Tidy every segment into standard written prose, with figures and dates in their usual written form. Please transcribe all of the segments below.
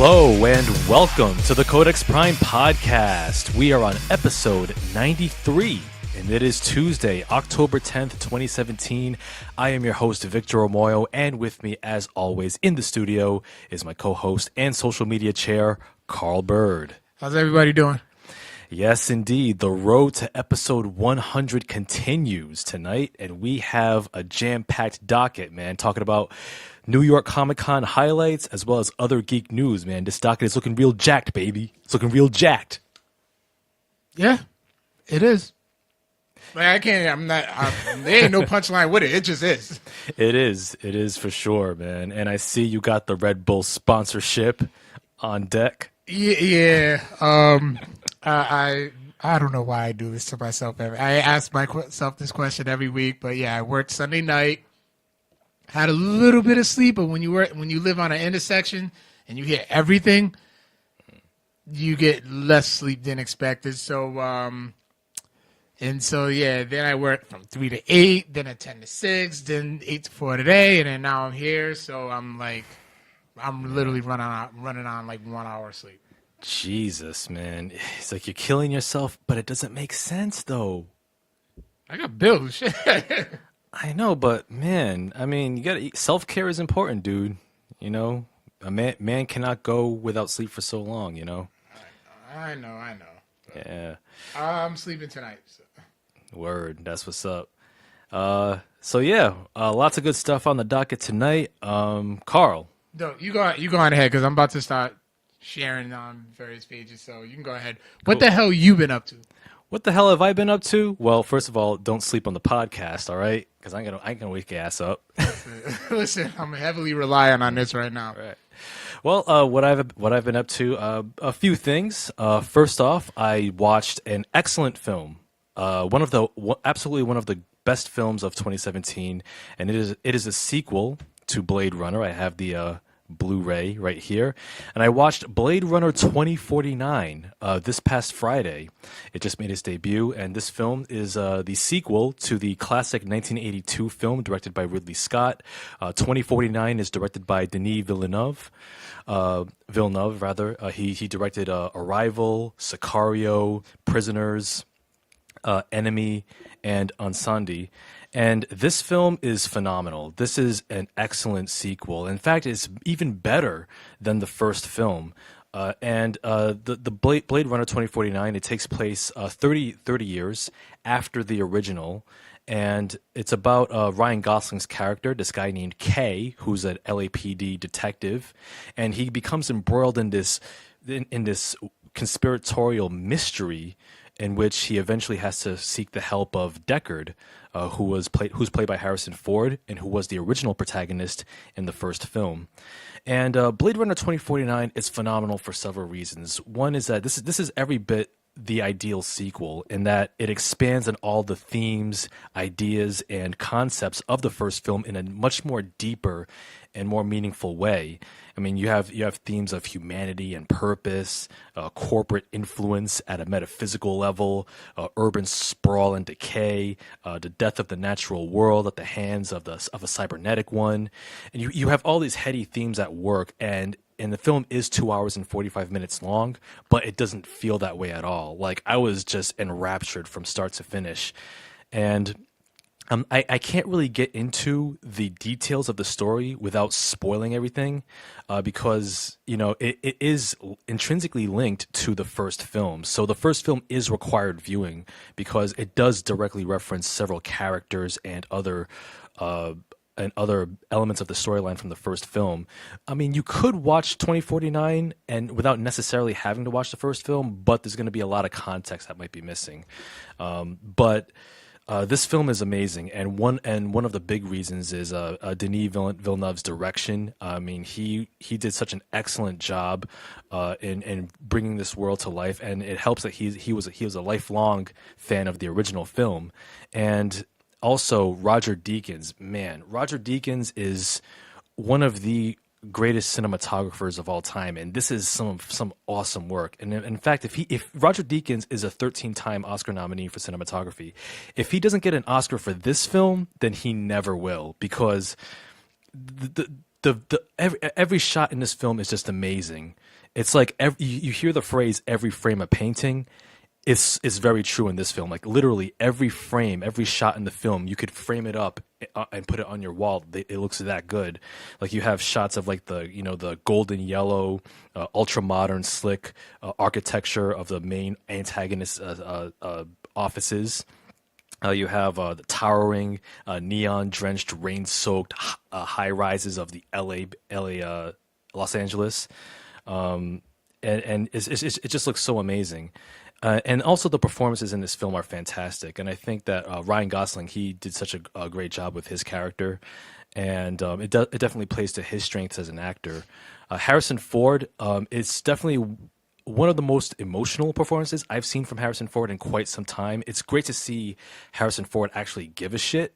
Hello and welcome to the Codex Prime podcast. We are on episode 93 and it is Tuesday, October 10th, 2017. I am your host, Victor Omoyo, and with me as always in the studio is my co-host and social media chair, Carl Bird. How's everybody doing? Yes, indeed. The road to episode 100 continues tonight, and we have a jam-packed docket, man, talking about New York Comic-Con highlights as well as other geek news, man. This docket is looking real jacked, baby. It's looking real jacked. Yeah, it is. Like, there ain't no punchline with it. It just is. It is for sure, man. And I see you got the Red Bull sponsorship on deck. Yeah. I don't know why I do this to myself. I ask myself this question every week, but yeah, I worked Sunday night, had a little bit of sleep, but when you live on an intersection and you hear everything, you get less sleep than expected. So then I worked from 3 to 8, then at 10 to 6, then 8 to 4 today, and then now I'm here. So I'm literally running on like 1 hour of sleep. Jesus, man. It's like you're killing yourself, but it doesn't make sense, though. I got bills. Shit. I know, but man, I mean, you gotta self-care is important, dude. You know, a man cannot go without sleep for so long, you know? I know. Yeah. I'm sleeping tonight. So. Word, that's what's up. So yeah, lots of good stuff on the docket tonight. Carl. No, you go on ahead, because I'm about to start sharing on various pages, so you can go ahead. Cool. What the hell you been up to? What the hell have I been up to? Well, first of all, don't sleep on the podcast, all right? Because I ain't gonna wake your ass up. Listen, I'm heavily relying on this right now. Right. Well, what I've been up to, a few things. First off, I watched an excellent film, absolutely one of the best films of 2017, and it is a sequel to Blade Runner. I have the Blu-ray right here, and I watched Blade Runner 2049 this past Friday. It just made its debut, and this film is the sequel to the classic 1982 film directed by Ridley Scott. 2049 is directed by Denis Villeneuve. He directed Arrival, Sicario, Prisoners, Enemy, and Ansandi. And this film is phenomenal. This is an excellent sequel. In fact, it's even better than the first film. The Blade Runner 2049, it takes place 30 years after the original. And it's about Ryan Gosling's character, this guy named Kay, who's an LAPD detective. And he becomes embroiled in this conspiratorial mystery in which he eventually has to seek the help of Deckard, who's played by Harrison Ford and who was the original protagonist in the first film. And Blade Runner 2049 is phenomenal for several reasons. One is that this is every bit the ideal sequel in that it expands on all the themes, ideas, and concepts of the first film in a much more deeper and more meaningful way. I mean, you have themes of humanity and purpose, corporate influence at a metaphysical level, urban sprawl and decay, the death of the natural world at the hands of a cybernetic one, and you have all these heady themes at work. And the film is 2 hours and 45 minutes long, but it doesn't feel that way at all. Like, I was just enraptured from start to finish, and I can't really get into the details of the story without spoiling everything, because, you know, it is intrinsically linked to the first film. So the first film is required viewing because it does directly reference several characters and other elements of the storyline from the first film. I mean, you could watch 2049 and without necessarily having to watch the first film, but there's going to be a lot of context that might be missing. But this film is amazing, and one of the big reasons is Denis Villeneuve's direction. I mean, he did such an excellent job in bringing this world to life, and it helps that he was a lifelong fan of the original film. And also Roger Deakins, man, Roger Deakins is one of the greatest cinematographers of all time, and this is some awesome work. And in fact, if Roger Deakins is a 13-time Oscar nominee for cinematography, if he doesn't get an Oscar for this film, then he never will, because every shot in this film is just amazing. It's like you hear the phrase "every frame a painting." It's very true in this film. Like literally every frame, every shot in the film, you could frame it up and put it on your wall. It looks that good. Like you have shots of like the golden yellow, ultra modern, slick architecture of the main antagonist offices. You have the towering, neon-drenched, rain-soaked high rises of the LA, Los Angeles, and it just looks so amazing. And also the performances in this film are fantastic, and I think that Ryan Gosling, he did such a great job with his character, and it definitely plays to his strengths as an actor. Harrison Ford, it's definitely one of the most emotional performances I've seen from Harrison Ford in quite some time. It's great to see Harrison Ford actually give a shit.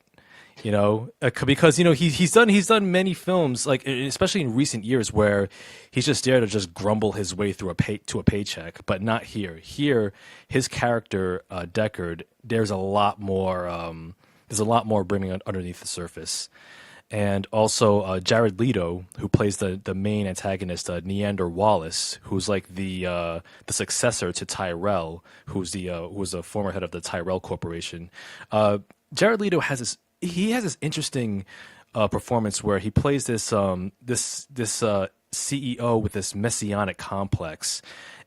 Because he's done many films, like especially in recent years, where he's just there to just grumble his way through to a paycheck, but not here. Here, his character Deckard, there's a lot more brimming underneath the surface, and also Jared Leto, who plays the main antagonist, Neander Wallace, who's like the successor to Tyrell, who was a former head of the Tyrell Corporation. Jared Leto has this interesting performance where he plays this CEO with this messianic complex,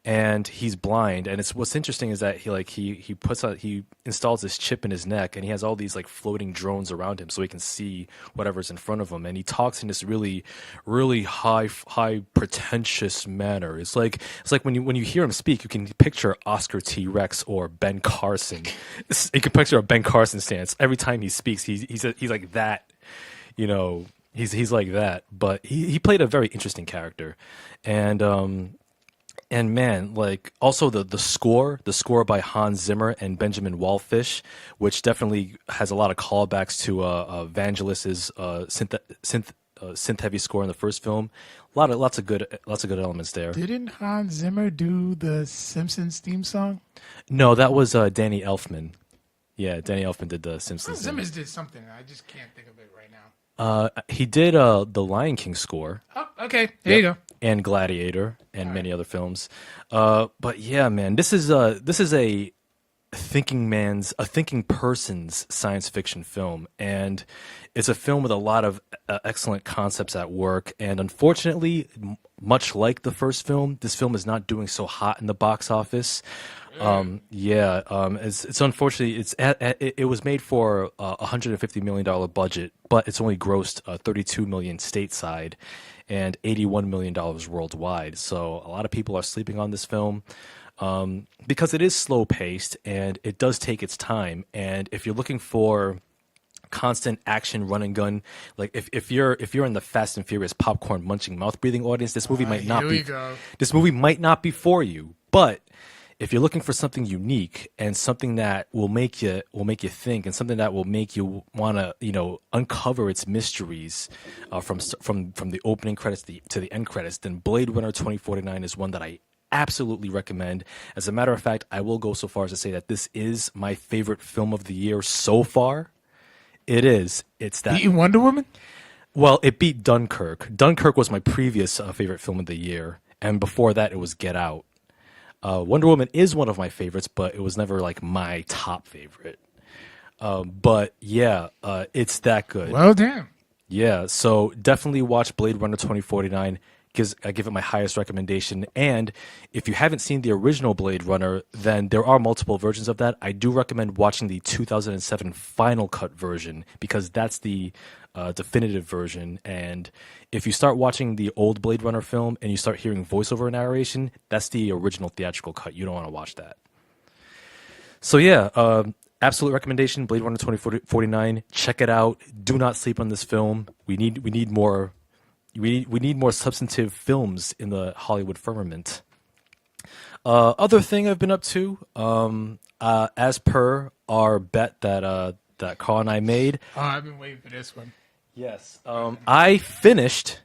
and he's blind. And what's interesting is that he installs this chip in his neck, and he has all these like floating drones around him so he can see whatever's in front of him. And he talks in this really, really high pretentious manner. It's like when you hear him speak, you can picture Oscar T. Rex or Ben Carson. You can picture a Ben Carson stance every time he speaks. He's like that, He's like that. But he played a very interesting character, and man, like also the score by Hans Zimmer and Benjamin Wallfish, which definitely has a lot of callbacks to Vangelis's synth heavy score in the first film. Lots of good elements there. Didn't Hans Zimmer do the Simpsons theme song? No, that was Danny Elfman. Yeah, Danny Elfman did the Simpsons. Hans Zimmer did something. I just can't think of it right now. He did the Lion King score. Oh, okay. There you go. And Gladiator and many other films. But yeah, man, this is a thinking person's science fiction film, and it's a film with a lot of excellent concepts at work. And unfortunately, much like the first film, this film is not doing so hot in the box office. It's unfortunately it was made for $150 million budget, but it's only grossed $32 million stateside and $81 million worldwide. So a lot of people are sleeping on this film because it is slow paced and it does take its time. And if you're looking for constant action, run and gun, like if you're in the Fast and Furious popcorn munching mouth breathing audience, this movie might not be. This movie might not be for you, but if you're looking for something unique and something that will make you think, and something that will make you want to uncover its mysteries from the opening credits to the end credits, then Blade Runner 2049 is one that I absolutely recommend. As a matter of fact, I will go so far as to say that this is my favorite film of the year so far. It is. It's that. Beating Wonder Woman? Well, it beat Dunkirk. Dunkirk was my previous favorite film of the year, and before that, it was Get Out. Wonder Woman is one of my favorites, but it was never like my top favorite. But yeah, it's that good. Well, damn. Yeah, so definitely watch Blade Runner 2049. I give it my highest recommendation. And if you haven't seen the original Blade Runner, then there are multiple versions of that. I do recommend watching the 2007 Final Cut version, because that's the definitive version. And if you start watching the old Blade Runner film and you start hearing voiceover narration, that's the original theatrical cut. You don't want to watch that. So yeah, absolute recommendation, Blade Runner 2049. Check it out. Do not sleep on this film. We need more. We need more substantive films in the Hollywood firmament. Other thing I've been up to, as per our bet that Carl and I made. Oh, I've been waiting for this one. Yes. I finished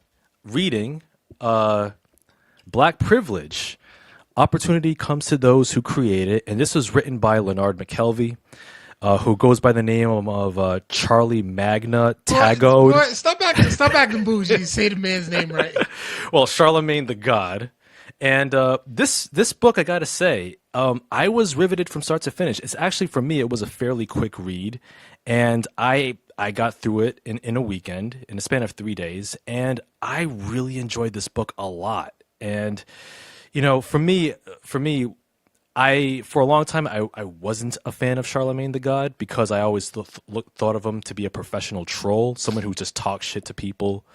reading Black Privilege. Opportunity comes to those who create it, and this was written by Leonard McKelvey, who goes by the name of Charlamagne Tha God. Stop acting bougie. Say the man's name right. Well, Charlamagne Tha God. And this book, I gotta say, I was riveted from start to finish. It's actually, for me, it was a fairly quick read, and I got through it in a weekend, in a span of 3 days, and I really enjoyed this book a lot. And for me, for a long time, I wasn't a fan of Charlamagne Tha God because I always thought of him to be a professional troll, someone who just talks shit to people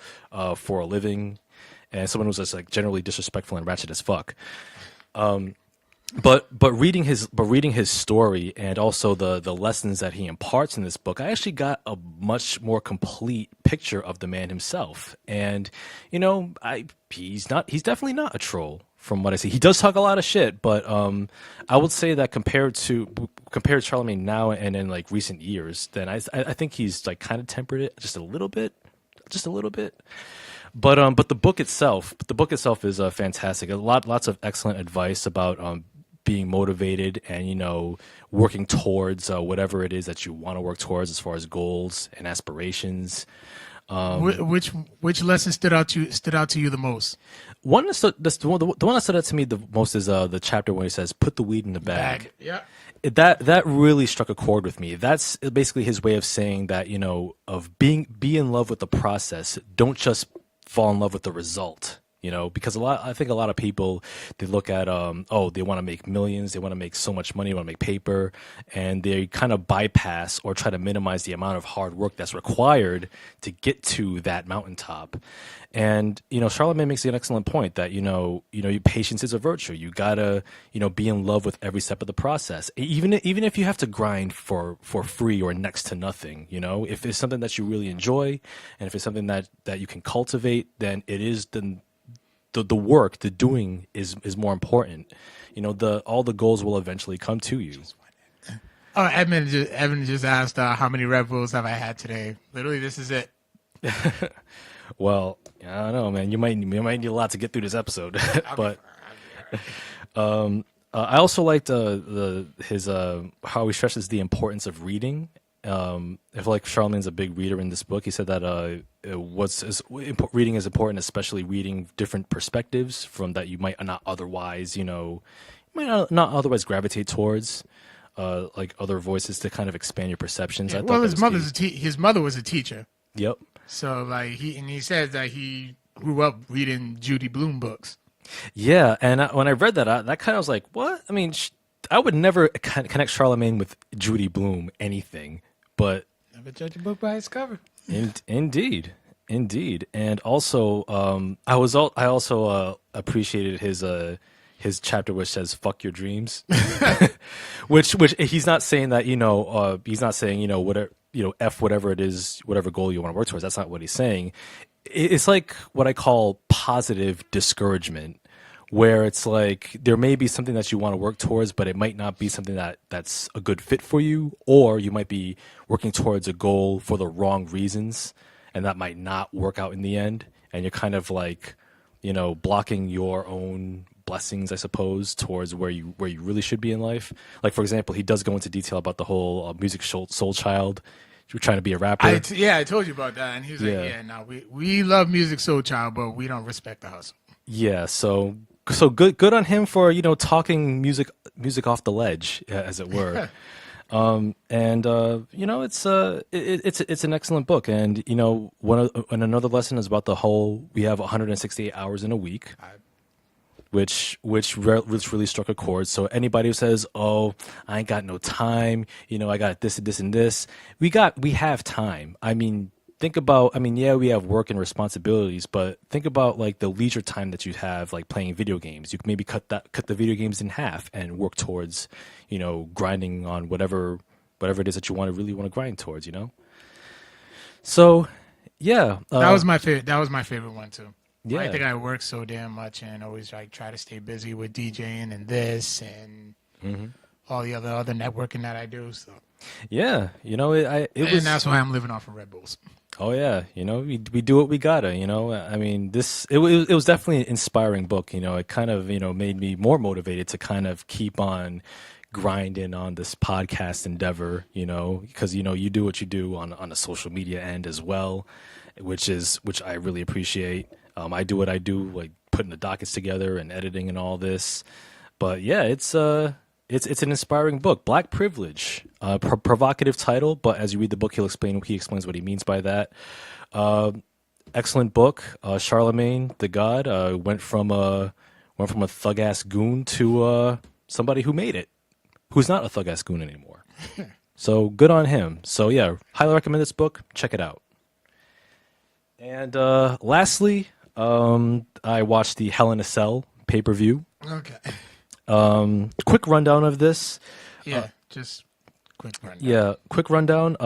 for a living, and someone who's just like generally disrespectful and ratchet as fuck. But reading his story and also the lessons that he imparts in this book, I actually got a much more complete picture of the man himself. And he's definitely not a troll from what I see. He does talk a lot of shit, but I would say that compared to Charlamagne now and in like recent years, then I think he's like kind of tempered it just a little bit. But the book itself is fantastic. Lots of excellent advice about being motivated and working towards whatever it is that you want to work towards as far as goals and aspirations. Which lesson stood out to you the most? The one that stood out to me the most is the chapter where he says, "Put the weed in the bag." Yeah. That really struck a chord with me. That's basically his way of saying that of be in love with the process. Don't just fall in love with the result. Because I think a lot of people, they look at, they want to make millions, they want to make so much money, they want to make paper, and they kind of bypass or try to minimize the amount of hard work that's required to get to that mountaintop. And, Charlamagne makes an excellent point that, patience is a virtue. You gotta, be in love with every step of the process. Even if you have to grind for free or next to nothing, if it's something that you really enjoy, and if it's something that you can cultivate, then it is the work, the doing is more important. All the goals will eventually come to you. Oh, Evan just asked how many Red Bulls have I had today. Literally, this is it. Well, I don't know, man. You might need a lot to get through this episode, but I also liked his how he stresses the importance of reading. I feel like Charlamagne's a big reader in this book. He said that reading is important, especially reading different perspectives from that you might not otherwise, gravitate towards, like other voices to kind of expand your perceptions. Yeah, well, his mother was a teacher. Yep. So like he says that he grew up reading Judy Blume books. Yeah, and when I read that, that kind of was like, what? I mean, I would never connect Charlamagne with Judy Blume anything. But never judge a book by its cover. Indeed, and also I also appreciated his chapter which says "fuck your dreams," which he's not saying that he's not saying whatever f whatever it is, whatever goal you want to work towards. That's not what he's saying. It's like what I call positive discouragement, where it's like there may be something that you want to work towards, but it might not be something that's a good fit for you, or you might be working towards a goal for the wrong reasons, and that might not work out in the end, and you're kind of like, blocking your own blessings, I suppose, towards where you really should be in life. Like, for example, he does go into detail about the whole music soul child. You're trying to be a rapper. I told you about that, and he was like, we love Music Soul Child, but we don't respect the hustle. Yeah, so good on him for talking music off the ledge, as it were. It's an excellent book, and and another lesson is about the whole we have 168 hours in a week, which really struck a chord. So anybody who says, "Oh, I ain't got no time," I got this and this and this, we have time. I mean, think about, we have work and responsibilities, but think about like the leisure time that you have, like playing video games. You can maybe cut the video games in half and work towards, grinding on whatever it is that you really want to grind towards, So, yeah. That was my favorite one too. Yeah. I think I work so damn much and always like try to stay busy with DJing and this and all the other networking that I do. So. Yeah, and that's why I'm living off of Red Bulls. Oh yeah, we do what we gotta. I mean, it was definitely an inspiring book. It kind of made me more motivated to kind of keep on grinding on this podcast endeavor. Because you do what you do on the social media end as well, which I really appreciate. I do what I do, like putting the dockets together and editing and all this. But yeah, it's an inspiring book. Black Privilege, provocative title, but as you read the book, he explains what he means by that. Excellent book. Charlamagne Tha God went from a thug ass goon to somebody who made it, who's not a thug ass goon anymore. So good on him. So yeah, highly recommend this book. Check it out. And lastly, I watched the Hell in a Cell pay-per-view. Okay. Quick rundown of this. Yeah, just quick rundown. Yeah, quick rundown.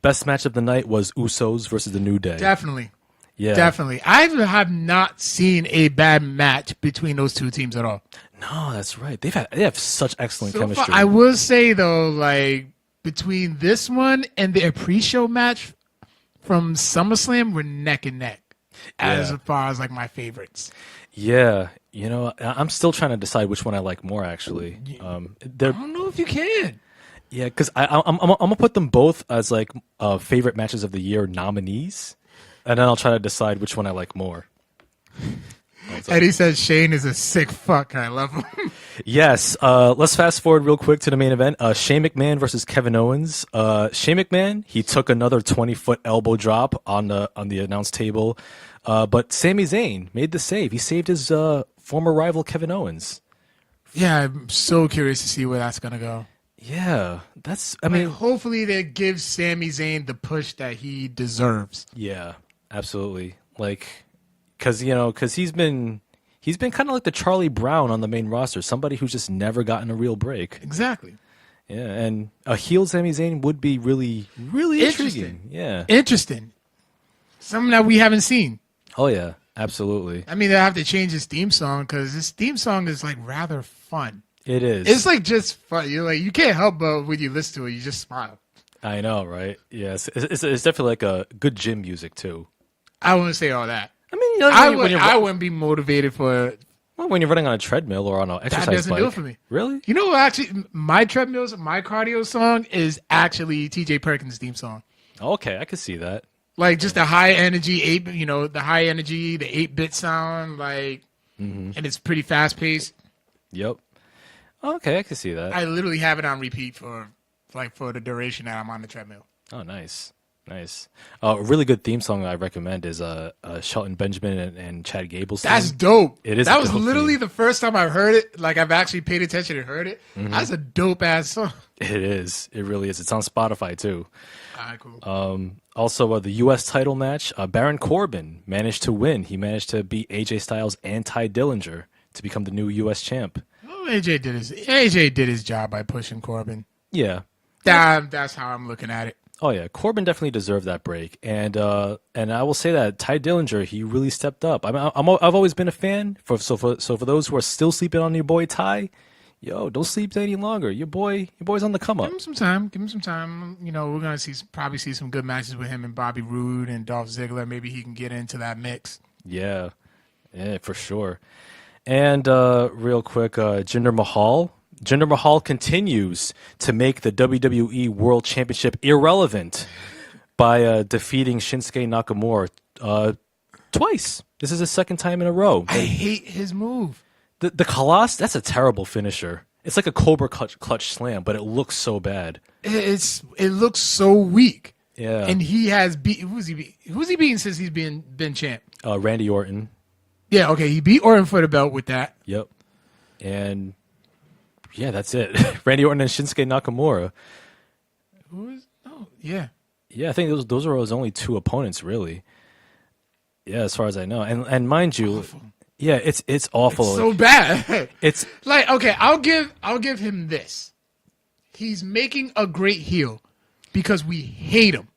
Best match of the night was Usos versus the New Day. Definitely. Yeah, Definitely. I have not seen a bad match between those two teams at all. No, that's right. They have such excellent chemistry. I will say though, like between this one and the pre-show match from SummerSlam, we're neck and neck as far as like my favorites. Yeah, I'm still trying to decide which one I like more. Actually, I don't know if you can. Yeah, because I'm gonna put them both as like favorite matches of the year nominees, and then I'll try to decide which one I like more. Eddie says Shane is a sick fuck. I love him. Yes. Let's fast forward real quick to the main event. Shane McMahon versus Kevin Owens. Shane McMahon, he took another 20-foot elbow drop on the announce table, but Sami Zayn made the save. He saved his former rival Kevin Owens. Yeah, I'm so curious to see where that's gonna go. Yeah, I mean, mean, hopefully they give Sami Zayn the push that he deserves. Yeah, absolutely. Like, because he's been kind of like the Charlie Brown on the main roster, somebody who's just never gotten a real break. Exactly. Yeah, and a heel Sami Zayn would be really, really intriguing. Yeah, interesting. Something that we haven't seen. Oh yeah, absolutely. I mean, they have to change his theme song because his theme song is like rather fun. It is. It's like just fun. You're like, you can't help but when you listen to it, you just smile. I know, right? Yes, it's definitely like a good gym music too. I wouldn't say all that. I mean, I wouldn't be motivated for. Well, when you're running on a treadmill or on an exercise bike. That doesn't do it for me. Really? You know, actually, my cardio song is actually T.J. Perkins' theme song. Okay, I could see that. Like just the high energy the 8-bit sound, like, and it's pretty fast paced. Yep. Okay, I can see that. I literally have it on repeat for the duration that I'm on the treadmill. Oh, nice. A really good theme song I recommend is Shelton Benjamin and Chad Gable's theme. That's dope. It is. That was literally the first time I heard it. Like I've actually paid attention and heard it. That's a dope ass song. It is. It really is. It's on Spotify too. All right, cool. Also, the U.S. title match, Baron Corbin managed to win. He managed to beat AJ Styles and Ty Dillinger to become the new U.S. champ. Well, AJ did his job by pushing Corbin. Yeah. That's how I'm looking at it. Oh yeah, Corbin definitely deserved that break, and I will say that Ty Dillinger, he really stepped up. I've always been a fan. For those who are still sleeping on your boy Ty, yo, don't sleep any longer. Your boy's on the come up. Give him some time. You know, we're gonna probably see some good matches with him and Bobby Roode and Dolph Ziggler. Maybe he can get into that mix. Yeah, for sure. And real quick, Jinder Mahal. Jinder Mahal continues to make the WWE World Championship irrelevant by defeating Shinsuke Nakamura twice. This is his second time in a row. I hate his move. The Colossus, that's a terrible finisher. It's like a Cobra clutch slam, but it looks so bad. It looks so weak. Yeah. And he has beat. Who's he beaten since he's been champ? Randy Orton. Yeah. Okay. He beat Orton for the belt with that. Yep. And yeah, that's it. Randy Orton and Shinsuke Nakamura. Yeah. Yeah, I think those are his only two opponents, really. Yeah, as far as I know, and mind you, awful. Yeah, it's awful. It's so bad. It's like, okay, I'll give him this. He's making a great heel because we hate him.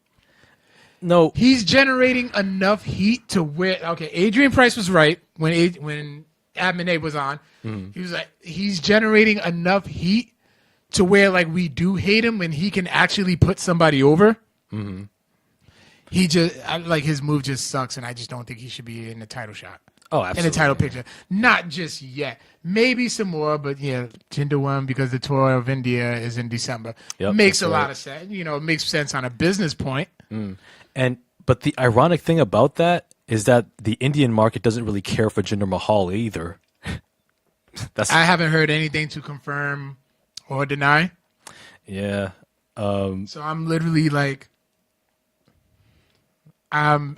No, he's generating enough heat to where. Okay, Adrian Price was right when Admin was on. He was like, he's generating enough heat to where like we do hate him when he can actually put somebody over. He just like his move just sucks, and I just don't think he should be in the title shot. Oh, absolutely. In the title picture, not just yet. Maybe some more, but yeah, Jinder won because the tour of India is in December. Yep, makes a lot of sense. You know, it makes sense on a business point. But the ironic thing about that is that the Indian market doesn't really care for Jinder Mahal either. I haven't heard anything to confirm or deny. Yeah. So I'm literally like, I'm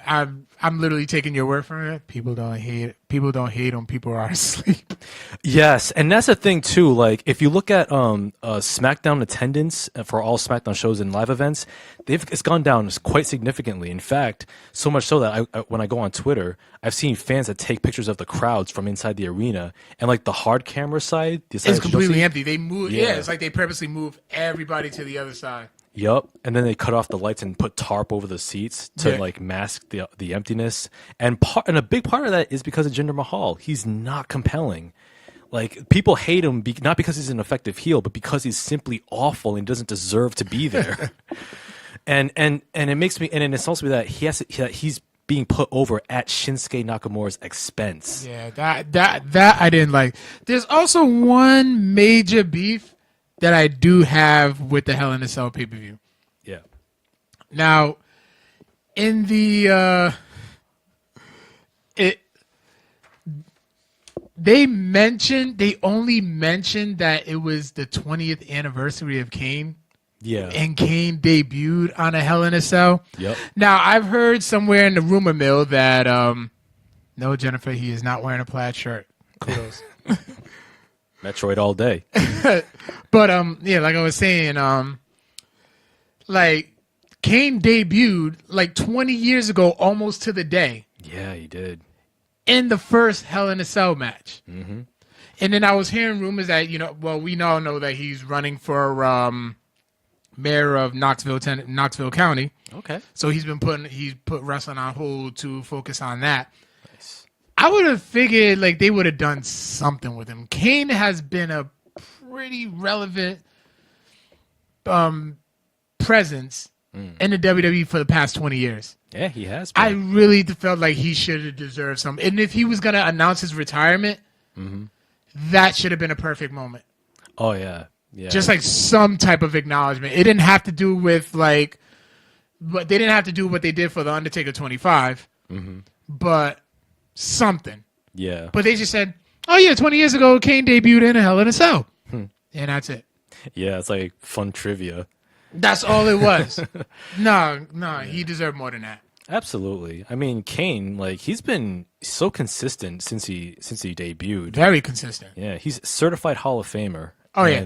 literally taking your word for it. People don't hate when people are asleep. Yes, and that's the thing too. Like, if you look at SmackDown attendance for all SmackDown shows and live events, it's gone down quite significantly. In fact, so much so that when I go on Twitter, I've seen fans that take pictures of the crowds from inside the arena, and like the hard camera side, It's completely empty. They move. Yeah, it's like they purposely move everybody to the other side. Yup, and then they cut off the lights and put tarp over the seats to like mask the emptiness. And a big part of that is because of Jinder Mahal. He's not compelling. Like, people hate him not because he's an effective heel, but because he's simply awful and doesn't deserve to be there. and it makes me, and it insults me that he's being put over at Shinsuke Nakamura's expense. Yeah, that I didn't like. There's also one major beef that I do have with the Hell in a Cell pay-per-view. Yeah. Now, in the they only mentioned that it was the 20th anniversary of Kane. Yeah. And Kane debuted on a Hell in a Cell. Yep. Now, I've heard somewhere in the rumor mill that no, Jennifer, he is not wearing a plaid shirt. Kudos. Metroid all day. But yeah, like I was saying, like Kane debuted like 20 years ago, almost to the day. Yeah, he did. In the first Hell in a Cell match. Mm-hmm. And then I was hearing rumors that, we all know that he's running for mayor of Knoxville County. Okay. So he's put wrestling on hold to focus on that. Nice. I would have figured like they would have done something with him. Kane has been a pretty relevant presence in the WWE for the past 20 years. Yeah, he has been. I really felt like he should have deserved something. And if he was going to announce his retirement, that should have been a perfect moment. Oh, yeah. Yeah. Just like some type of acknowledgement. It didn't have to do with like, but they didn't have to do what they did for the Undertaker 25, but something. Yeah. But they just said, oh yeah, 20 years ago, Kane debuted in a Hell in a Cell. And that's it. Yeah, it's like fun trivia. That's all it was. No, he deserved more than that. Absolutely. I mean, Kane, like, he's been so consistent since he debuted. Very consistent. Yeah, he's certified Hall of Famer. Oh, yeah.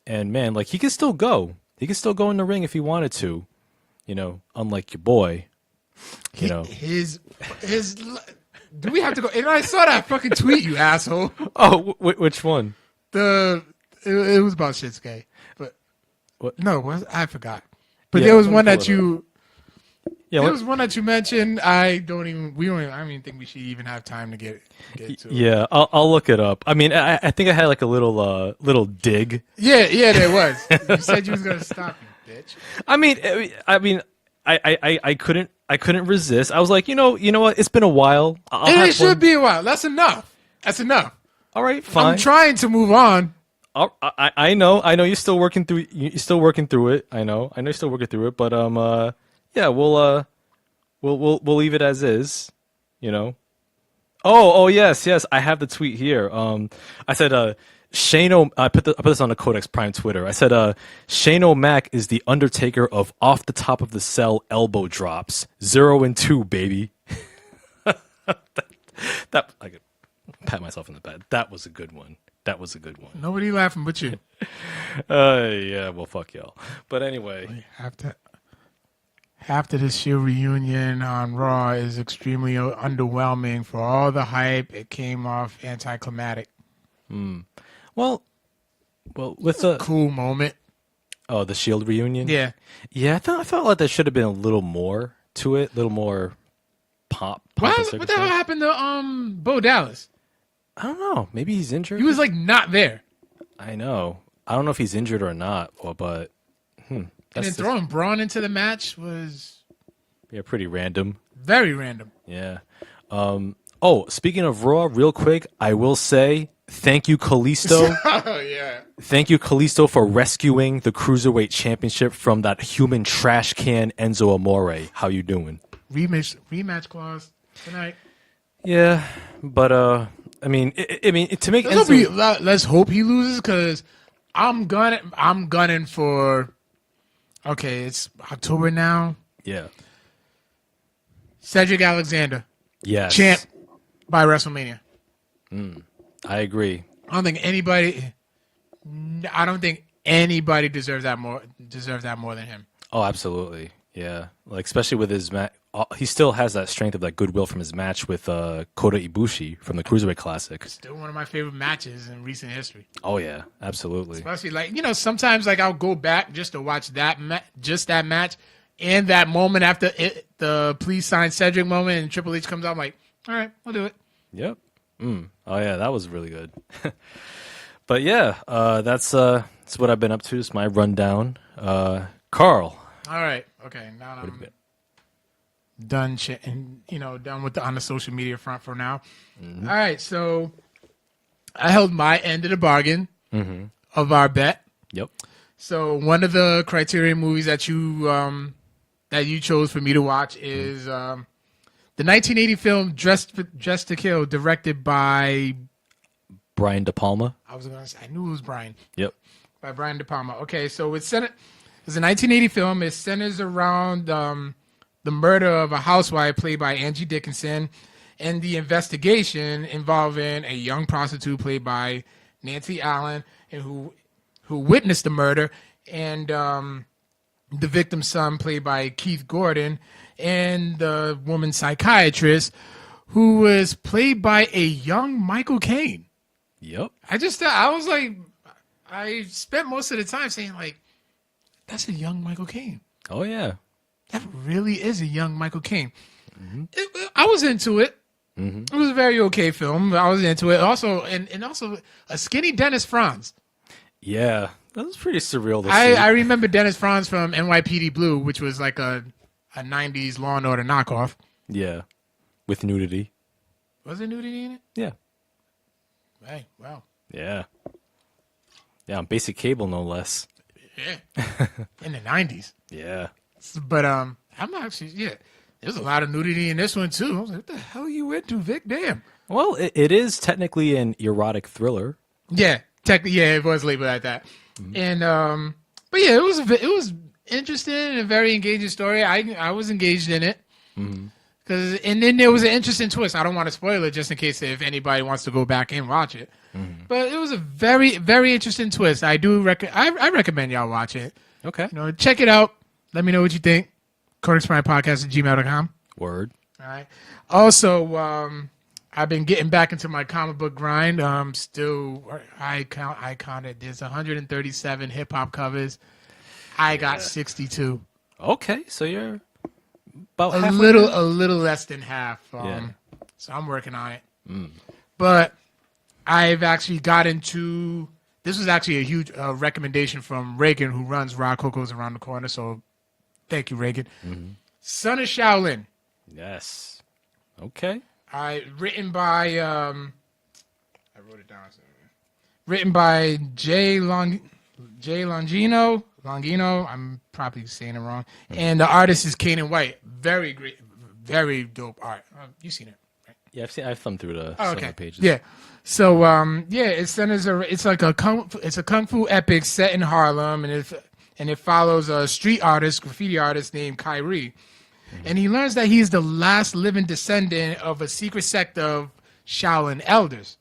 And man, like, he can still go. He can still go in the ring if he wanted to. Unlike your boy. His do we have to go? And I saw that fucking tweet, you asshole. Oh, which one? It was about Shinsuke. But what? No, I forgot. But Yeah, there was one that you. Yeah, there was one that you mentioned. I don't even think we should even have time to get to. Yeah, I'll look it up. I mean, I think I had like a little dig. Yeah, there was. You said you was gonna stop me, bitch. I mean, I couldn't resist. I was like, you know what? It's been a while. It should be a while. That's enough. All right, fine. I'm trying to move on. I know you're still working through. You're still working through it. I know you're still working through it. But yeah, we'll leave it as is. Oh yes. I have the tweet here. I said Shane I put this on the Codex Prime Twitter. I said Shane O'Mac is the Undertaker of off the top of the cell elbow drops. 0 and 2, baby. that I could pat myself in the back. That was a good one. Nobody laughing but you. Yeah, well, fuck y'all. But anyway, after this Shield reunion on Raw is extremely underwhelming for all the hype. It came off anticlimactic. Well, with the cool moment. Oh, the Shield reunion. Yeah. I felt like there should have been a little more to it, a little more pop. What the hell happened to Bo Dallas? I don't know. Maybe he's injured. He was like not there. I know. I don't know if he's injured or not, but and then throwing Braun into the match was pretty random. Very random. Yeah. Oh, speaking of Raw, real quick, I will say thank you, Kalisto. Oh yeah. Thank you, Kalisto, for rescuing the Cruiserweight Championship from that human trash can Enzo Amore. How you doing? rematch clause tonight. Yeah, but I mean, to make Let's hope he loses because I'm gunning for. Okay, it's October now. Yeah. Cedric Alexander. Yes. Champ by WrestleMania. I agree. I don't think anybody deserves that more than him. Oh, absolutely. Yeah. Like, especially with his match. He still has that strength of that goodwill from his match with Kota Ibushi from the Cruiserweight Classic. Still one of my favorite matches in recent history. Oh, yeah. Absolutely. Especially, like, sometimes, like, I'll go back just to watch that match and that moment after the please sign Cedric moment and Triple H comes out. I'm like, all right, we'll do it. Yep. Oh, yeah. That was really good. But, yeah, that's what I've been up to. It's my rundown. Carl. All right. Okay. Now I'm done done with on the social media front for now. Mm-hmm. All right. So I held my end of the bargain of our bet. Yep. So one of the Criterion movies that you chose for me to watch is the 1980 film Dressed to Kill, directed by Brian De Palma. I knew it was Brian. Yep. By Brian De Palma. Okay, so it's a 1980 film. It centers around the murder of a housewife played by Angie Dickinson and the investigation involving a young prostitute played by Nancy Allen and who witnessed the murder, and the victim's son played by Keith Gordon, and the woman psychiatrist who was played by a young Michael Caine. Yep. I spent most of the time saying, like, that's a young Michael Caine. Oh, yeah. That really is a young Michael Caine. Mm-hmm. I was into it. Mm-hmm. It was a very okay film. I was into it. Also, and also a skinny Dennis Franz. Yeah, that was pretty surreal to see. I remember Dennis Franz from NYPD Blue, which was like a 90s Law and Order knockoff. Yeah, with nudity. Was there nudity in it? Yeah. Hey, wow. Yeah. Yeah, on basic cable, no less. Yeah. In the 90s. Yeah. But I'm actually, there's a lot of nudity in this one, too. I was like, what the hell are you into, Vic? Damn. Well, it is technically an erotic thriller. Yeah. It was labeled like that. Mm-hmm. And, but yeah, it was interesting and a very engaging story. I was engaged in it. Mm-hmm. And then there was an interesting twist. I don't want to spoil it just in case if anybody wants to go back and watch it. Mm-hmm. But it was a very, very interesting twist. I I recommend y'all watch it. Okay. Check it out. Let me know what you think. CodexPrimePodcast@gmail.com. Word. All right. Also, I've been getting back into my comic book grind. I counted. There's 137 hip hop covers. I got 62. Okay, so you're about a little less than half. So I'm working on it. But I've actually got into. This was actually a huge recommendation from Reagan, who runs Rock Coco's Around the Corner. So thank you, Reagan. Mm-hmm. Son of Shaolin. Yes. Okay. Written by I wrote it down. Written by Jay Longino. I'm probably saying it wrong. And the artist is Kanan White. Very great, very dope art. You've seen it, right? Yeah, I've thumbed through the pages. Yeah. So it's like a kung fu epic set in Harlem, and it follows a street artist, graffiti artist named Kyrie. And he learns that he's the last living descendant of a secret sect of Shaolin elders.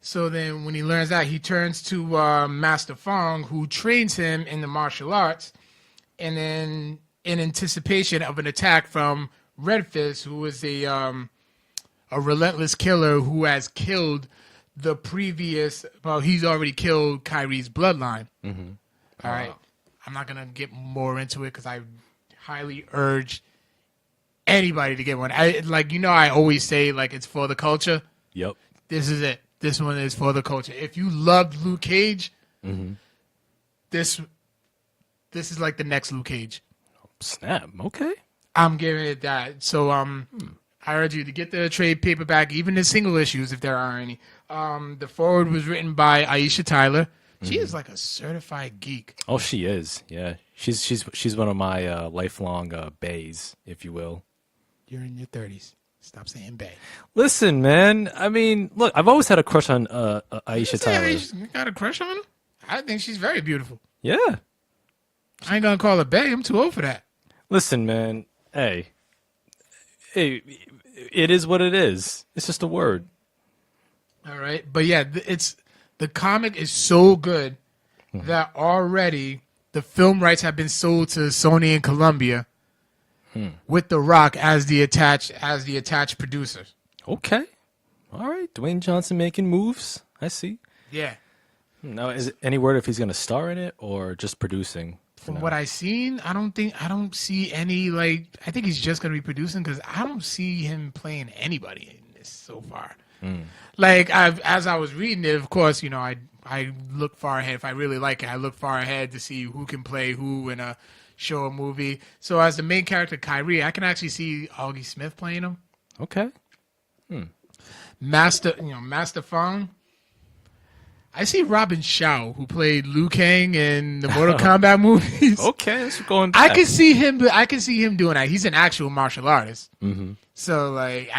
So then when he learns that, he turns to Master Fong, who trains him in the martial arts. And then in anticipation of an attack from Red Fist, who is a relentless killer who has killed the previous... Well, he's already killed Kyrie's bloodline. Mm-hmm. All right. I'm not going to get more into it because I highly urge anybody to get one. I always say, like, it's for the culture. Yep. This is it. This one is for the culture. If you loved Luke Cage, this is like the next Luke Cage. Snap. Okay. I'm giving it that. So I urge you to get the trade paperback, even the single issues if there are any. The foreword was written by Aisha Tyler. She is like a certified geek. Oh, she is. Yeah. She's one of my lifelong bays, if you will. You're in your 30s. Stop saying bae. Listen, man. I mean, look, I've always had a crush on Aisha Tyler. You got a crush on her? I think she's very beautiful. Yeah. I ain't gonna call her bae. I'm too old for that. Listen, man. Hey, it is what it is. It's just a word. All right, but yeah, the comic is so good that already the film rights have been sold to Sony and Columbia, with The Rock as the attached producer. Okay. All right. Dwayne Johnson making moves. I see. Yeah. Now, is it any word if he's going to star in it or just producing? From what I've seen, I don't see any, like, I think he's just going to be producing because I don't see him playing anybody in this so far. Like, as I was reading it, of course, you know, I look far ahead. If I really like it, I look far ahead to see who can play who in a show or movie. So as the main character, Kyrie, I can actually see Augie Smith playing him. Okay. Master Fong. I see Robin Shao, who played Liu Kang in the Mortal Kombat movies. Okay, let's go on back. I can see him doing that. He's an actual martial artist. So like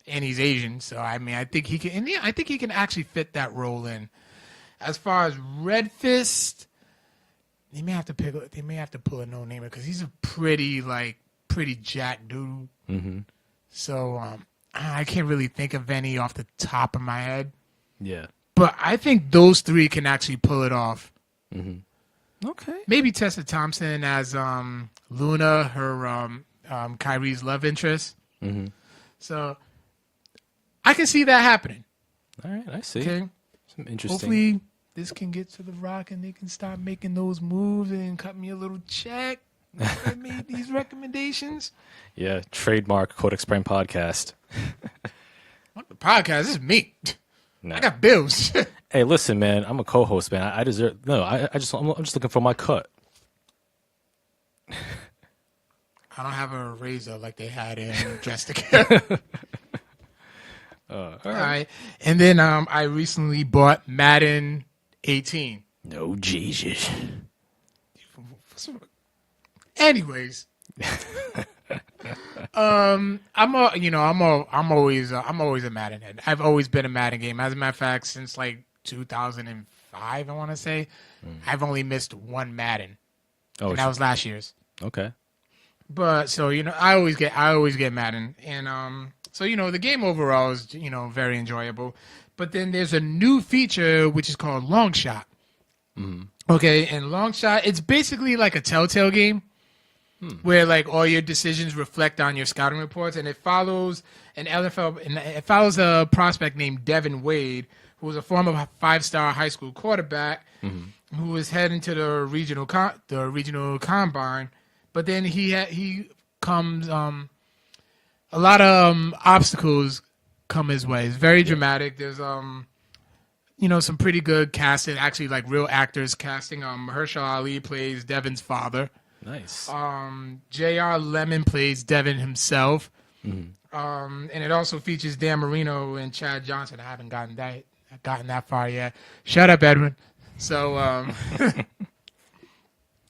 and he's Asian. So I mean, I think he can. And I think he can actually fit that role in. As far as Red Fist, they may have to pull a no namer because he's a pretty jacked dude. So I can't really think of any off the top of my head. Yeah. But I think those three can actually pull it off. Okay. Maybe Tessa Thompson as Luna, her Kyrie's love interest. So I can see that happening. All right, I see. Okay. Some interesting. Hopefully this can get to The Rock and they can start making those moves and cut me a little check. I made these recommendations. Yeah, trademark Codex Prime podcast. What the podcast? This is me. No. I got bills. Hey, listen, man. I'm a co-host, man. I deserve. No, I'm just looking for my cut. I don't have a razor like they had in Dress to Kill. All right. And then I recently bought Madden 18. No Jesus. Anyways, I'm always a Madden head. I've always been a Madden game. As a matter of fact, since like 2005, I want to say, I've only missed one Madden, and that was last year's. Okay. But so I always get Madden, and so the game overall is very enjoyable. But then there's a new feature which is called Long Shot. Okay, and Long Shot, it's basically like a Telltale game. Where like all your decisions reflect on your scouting reports, and it follows a prospect named Devin Wade, who was a former 5-star high school quarterback, who was heading to the regional combine, but then he comes a lot of obstacles come his way. It's very dramatic. There's some pretty good casting, actually like real actors casting. Mahershala Ali plays Devin's father. Nice. J.R. Lemon plays Devin himself. And it also features Dan Marino and Chad Johnson. I haven't gotten that far yet. Shut up, Edwin. So,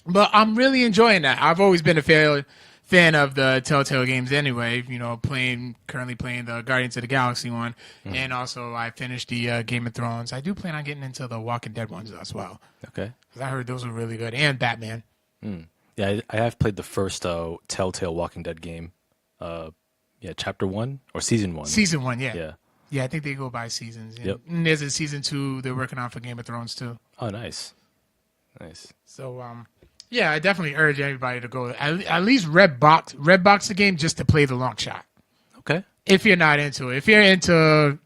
but I'm really enjoying that. I've always been a fan of the Telltale games anyway, currently playing the Guardians of the Galaxy one. And also I finished the Game of Thrones. I do plan on getting into the Walking Dead ones as well. Okay. 'Cause I heard those were really good. And Batman. Yeah, I have played the first Telltale Walking Dead game. Chapter 1 or season 1. Season 1, yeah. Yeah. Yeah, I think they go by seasons. Yep. And there's a season 2 they're working on for Game of Thrones too. Oh, nice. Nice. So, yeah, I definitely urge everybody to go at least red box the game just to play the Long Shot. Okay. If you're not into it, if you're into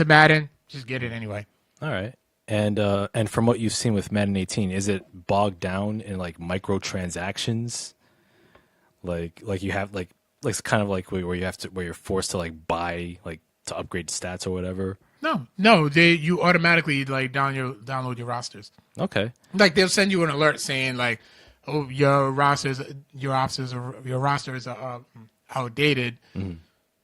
Madden, just get it anyway. All right. And from what you've seen with Madden 18, is it bogged down in like microtransactions? Like you have like kind of like where you're forced to like buy like to upgrade stats or whatever. No, you automatically like download your rosters. Okay. Like they'll send you an alert saying like, "Oh, your rosters are outdated.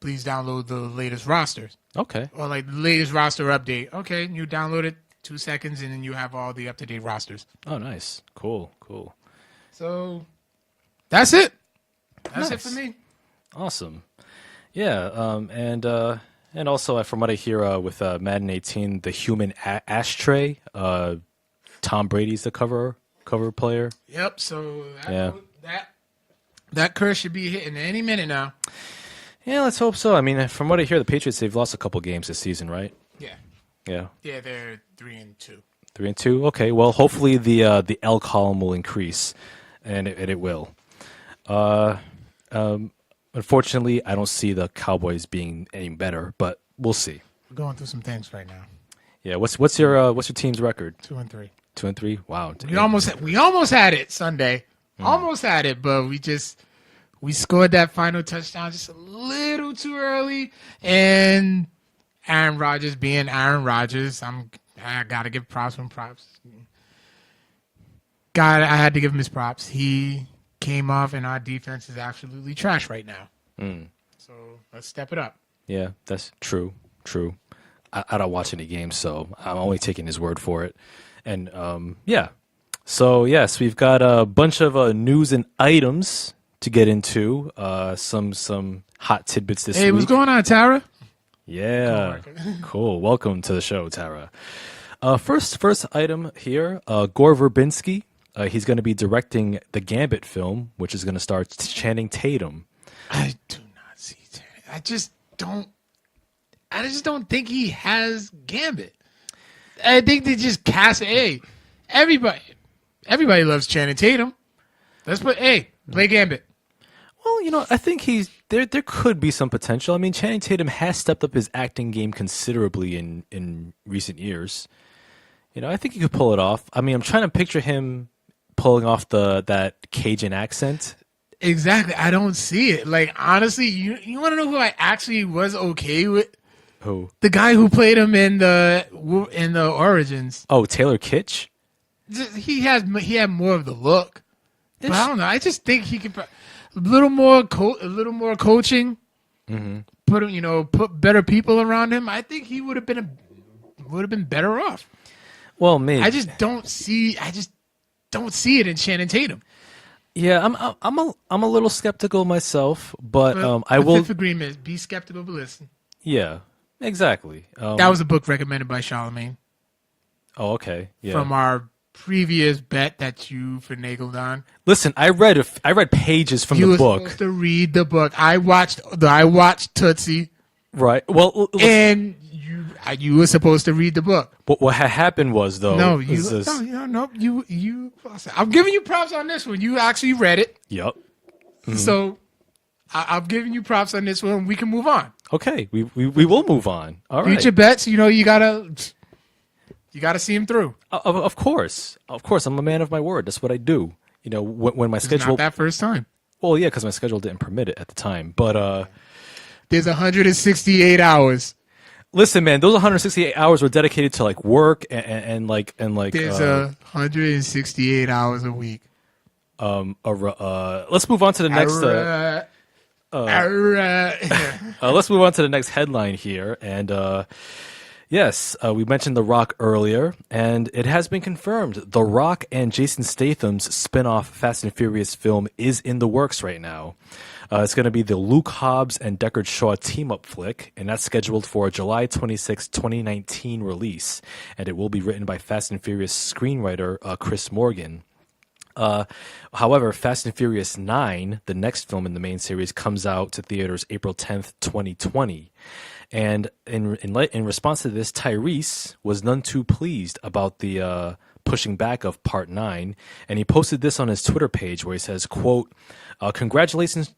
Please download the latest rosters." Okay. Or like the latest roster update. Okay, you download it 2 seconds, and then you have all the up-to-date rosters. Oh, nice. Cool. So that's it. That's it Nice. for me. Awesome. Yeah. And also, from what I hear with Madden 18, the human ashtray, Tom Brady's the cover player. Yep. So that curse should be hitting any minute now. Yeah, let's hope so. I mean, from what I hear, the Patriots, they've lost a couple games this season, right? Yeah. Yeah. Yeah, they're 3-2. 3-2. Okay. Well, hopefully the L column will increase, and it will. Unfortunately, I don't see the Cowboys being any better, but we'll see. We're going through some things right now. Yeah. What's your team's record? 2-3. 2-3. Wow. We almost had it Sunday. Almost had it, but we scored that final touchdown just a little too early, and Aaron Rodgers being Aaron Rodgers, I gotta give props when props. I had to give him his props. He came off, and our defense is absolutely trash right now. So let's step it up. Yeah, that's true. I don't watch any games, so I'm only taking his word for it. And yeah. So yes, we've got a bunch of news and items to get into. Some hot tidbits this week. Hey, what's going on, Tara? Yeah, cool. Welcome to the show, Tara. First item here. Gore Verbinski. He's going to be directing the Gambit film, which is going to star Channing Tatum. I do not see Channing. I just don't think he has Gambit. I think they just cast everybody loves Channing Tatum. Let's play Gambit. Well, I think there could be some potential. I mean, Channing Tatum has stepped up his acting game considerably in recent years. I think he could pull it off. I mean, I'm trying to picture him pulling off that Cajun accent. Exactly. I don't see it. Like, honestly, you want to know who I actually was okay with? Who? The guy who played him in the Origins. Oh, Taylor Kitsch? He had more of the look. But I don't know. I just think he could a little more coaching. Mm-hmm. Put better people around him. I think he would have been better off. Well, maybe. I just don't see it in Channing Tatum. Yeah, I'm a little skeptical myself, but I will. Fifth agreement: be skeptical, but listen. Yeah, exactly. That was a book recommended by Charlamagne. Oh, okay. Yeah. From our previous bet that you finagled on. Listen, I read pages from the book. You were supposed to read the book. I watched Tootsie. Right. Well, and you were supposed to read the book. But what had happened was though. No, you. I'm giving you props on this one. You actually read it. Yep. Mm-hmm. So I'm giving you props on this one. We can move on. Okay, we will move on. All right. Future bets, you gotta see him through. Of course. I'm a man of my word. That's what I do. When my schedule. Not that first time. Well, yeah, because my schedule didn't permit it at the time. But there's 168 hours. Listen, man, those 168 hours were dedicated to like work and like. There's 168 hours a week. Let's move on to the next. Let's move on to the next headline here, and yes, we mentioned The Rock earlier, and it has been confirmed. The Rock and Jason Statham's spin-off Fast and Furious film is in the works right now. It's going to be the Luke Hobbs and Deckard Shaw team-up flick, and that's scheduled for a July 26, 2019 release. And it will be written by Fast and Furious screenwriter Chris Morgan. However, Fast and Furious 9, the next film in the main series, comes out to theaters April 10th, 2020. And in response to this, Tyrese was none too pleased about the pushing back of Part 9, and he posted this on his Twitter page where he says, quote, congratulations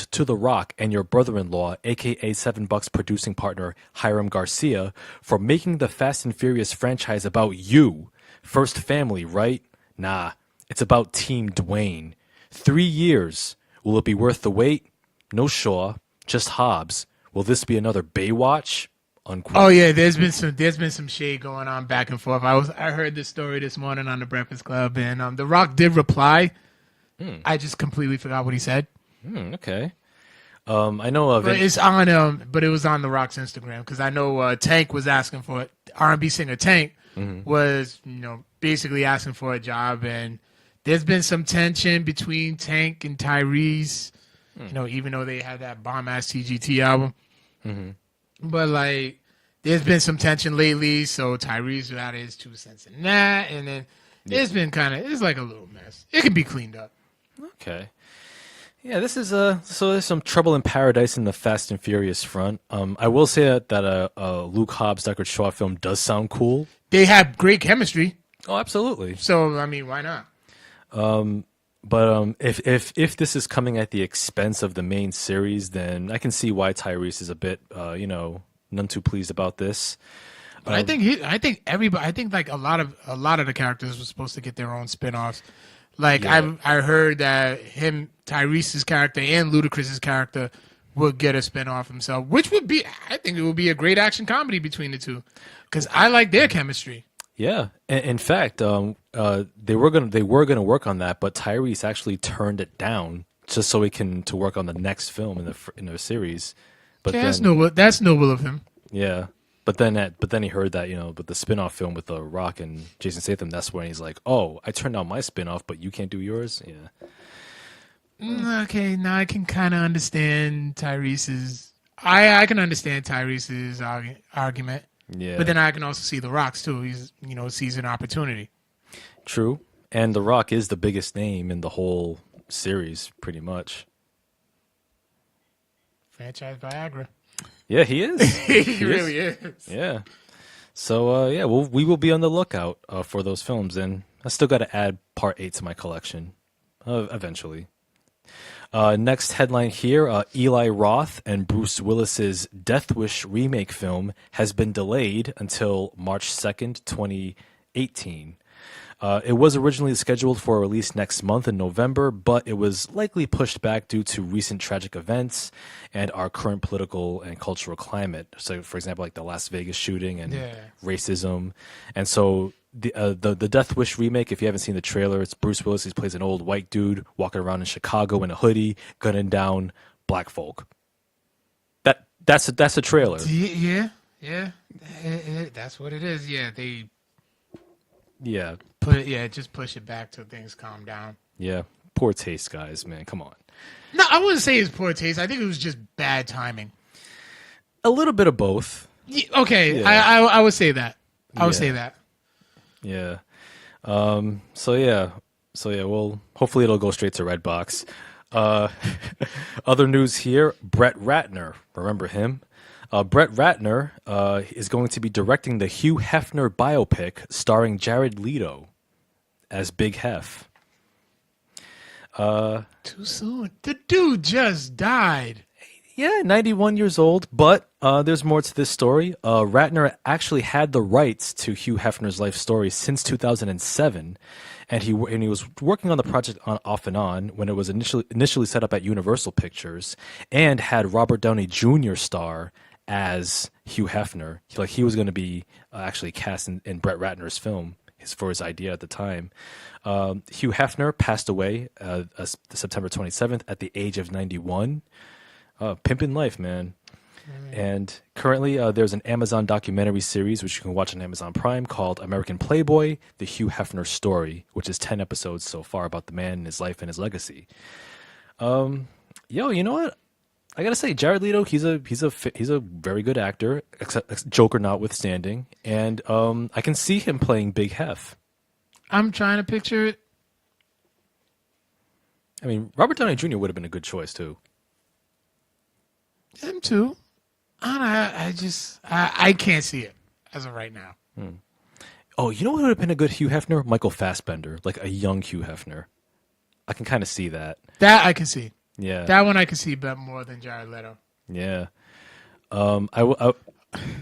to The Rock and your brother-in-law, aka $7 producing partner Hiram Garcia, for making the Fast and Furious franchise about you. First family, right? Nah, it's about Team Dwayne. 3 years. Will it be worth the wait? No Shaw, just Hobbs. Will this be another Baywatch? Unquote. Oh yeah, there's been some shade going on back and forth. I heard this story this morning on the Breakfast Club, and The Rock did reply. I just completely forgot what he said. Okay. I know But it's on but it was on The Rock's Instagram because I know Tank was asking for it. R&B singer Tank was basically asking for a job, and there's been some tension between Tank and Tyrese. Even though they had that bomb ass TGT album, but like there's been some tension lately. So Tyrese added his 2 cents in that, and then it's been it's like a little mess. It can be cleaned up. Okay. Yeah, this is so there's some trouble in paradise in the Fast and Furious front. I will say that a Luke Hobbs Deckard Shaw film does sound cool. They have great chemistry. Oh, absolutely. So I mean, why not? But if this is coming at the expense of the main series, then I can see why Tyrese is a bit none too pleased about this. But I think everybody. I think like a lot of the characters were supposed to get their own spinoffs. Like I heard that Tyrese's character and Ludacris's character would get a spinoff himself, which would be, I think it would be a great action comedy between the two, because I like their chemistry. Yeah, in fact, they were gonna work on that, but Tyrese actually turned it down just so he can to work on the next film in the series. But that's noble. That's noble of him. Yeah. But then he heard that, with the spinoff film with The Rock and Jason Statham, that's when he's like, oh, I turned down my spinoff, but you can't do yours? Yeah. Okay, now I can kind of understand Tyrese's... I can understand Tyrese's argument. Yeah. But then I can also see The Rock's, too. He's, sees an opportunity. True. And The Rock is the biggest name in the whole series, pretty much. Franchise Viagra. Yeah, he is. he really is. Yeah. So, we will be on the lookout for those films. And I still got to add Part 8 to my collection eventually. Next headline here, Eli Roth and Bruce Willis's Death Wish remake film has been delayed until March 2nd, 2018. It was originally scheduled for a release next month in November, but it was likely pushed back due to recent tragic events and our current political and cultural climate. So, for example, like the Las Vegas shooting and racism. And so the Death Wish remake, if you haven't seen the trailer, it's Bruce Willis. He plays an old white dude walking around in Chicago in a hoodie, gunning down black folk. That's a trailer. Yeah. That's what it is. Yeah, they... Yeah. Just push it back till things calm down. Yeah. Poor taste, guys, man. Come on. No, I wouldn't say it's poor taste. I think it was just bad timing. A little bit of both. Yeah, okay. Yeah. I would say that. I would say that. Yeah. Well, hopefully it'll go straight to Redbox. Other news here, Brett Ratner. Remember him? Brett Ratner is going to be directing the Hugh Hefner biopic starring Jared Leto as Big Hef. Too soon. The dude just died. Yeah, 91 years old, but there's more to this story. Ratner actually had the rights to Hugh Hefner's life story since 2007, and he was working on the project off and on when it was initially set up at Universal Pictures, and had Robert Downey Jr. star as Hugh Hefner. He was going to be actually cast in Brett Ratner's film for his idea at the time. Hugh Hefner passed away September 27th at the age of 91. Pimpin' life, man. And currently there's an Amazon documentary series which you can watch on Amazon Prime called American Playboy, The Hugh Hefner Story, which is 10 episodes so far about the man and his life and his legacy. You know what? I gotta say, Jared Leto, he's a very good actor, except Joker notwithstanding, and I can see him playing Big Hef. I'm trying to picture it. I mean, Robert Downey Jr. would have been a good choice too. Him too. I can't see it as of right now. Oh, you know what would have been a good Hugh Hefner? Michael Fassbender, like a young Hugh Hefner. I can kind of see that. That I can see. Yeah, that one I can see, but more than Jared Leto. Yeah.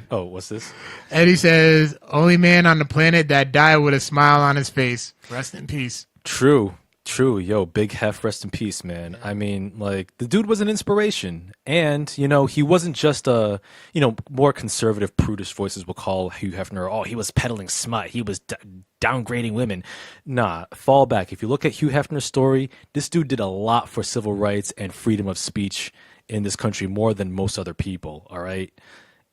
What's this? Eddie says, "Only man on the planet that died with a smile on his face. Rest in peace." True. Yo, Big Hef, rest in peace, man. I mean, like, the dude was an inspiration. And, he wasn't just a, more conservative, prudish voices will call Hugh Hefner, oh, he was peddling smut. He was downgrading women. Nah, fall back. If you look at Hugh Hefner's story, this dude did a lot for civil rights and freedom of speech in this country more than most other people. All right.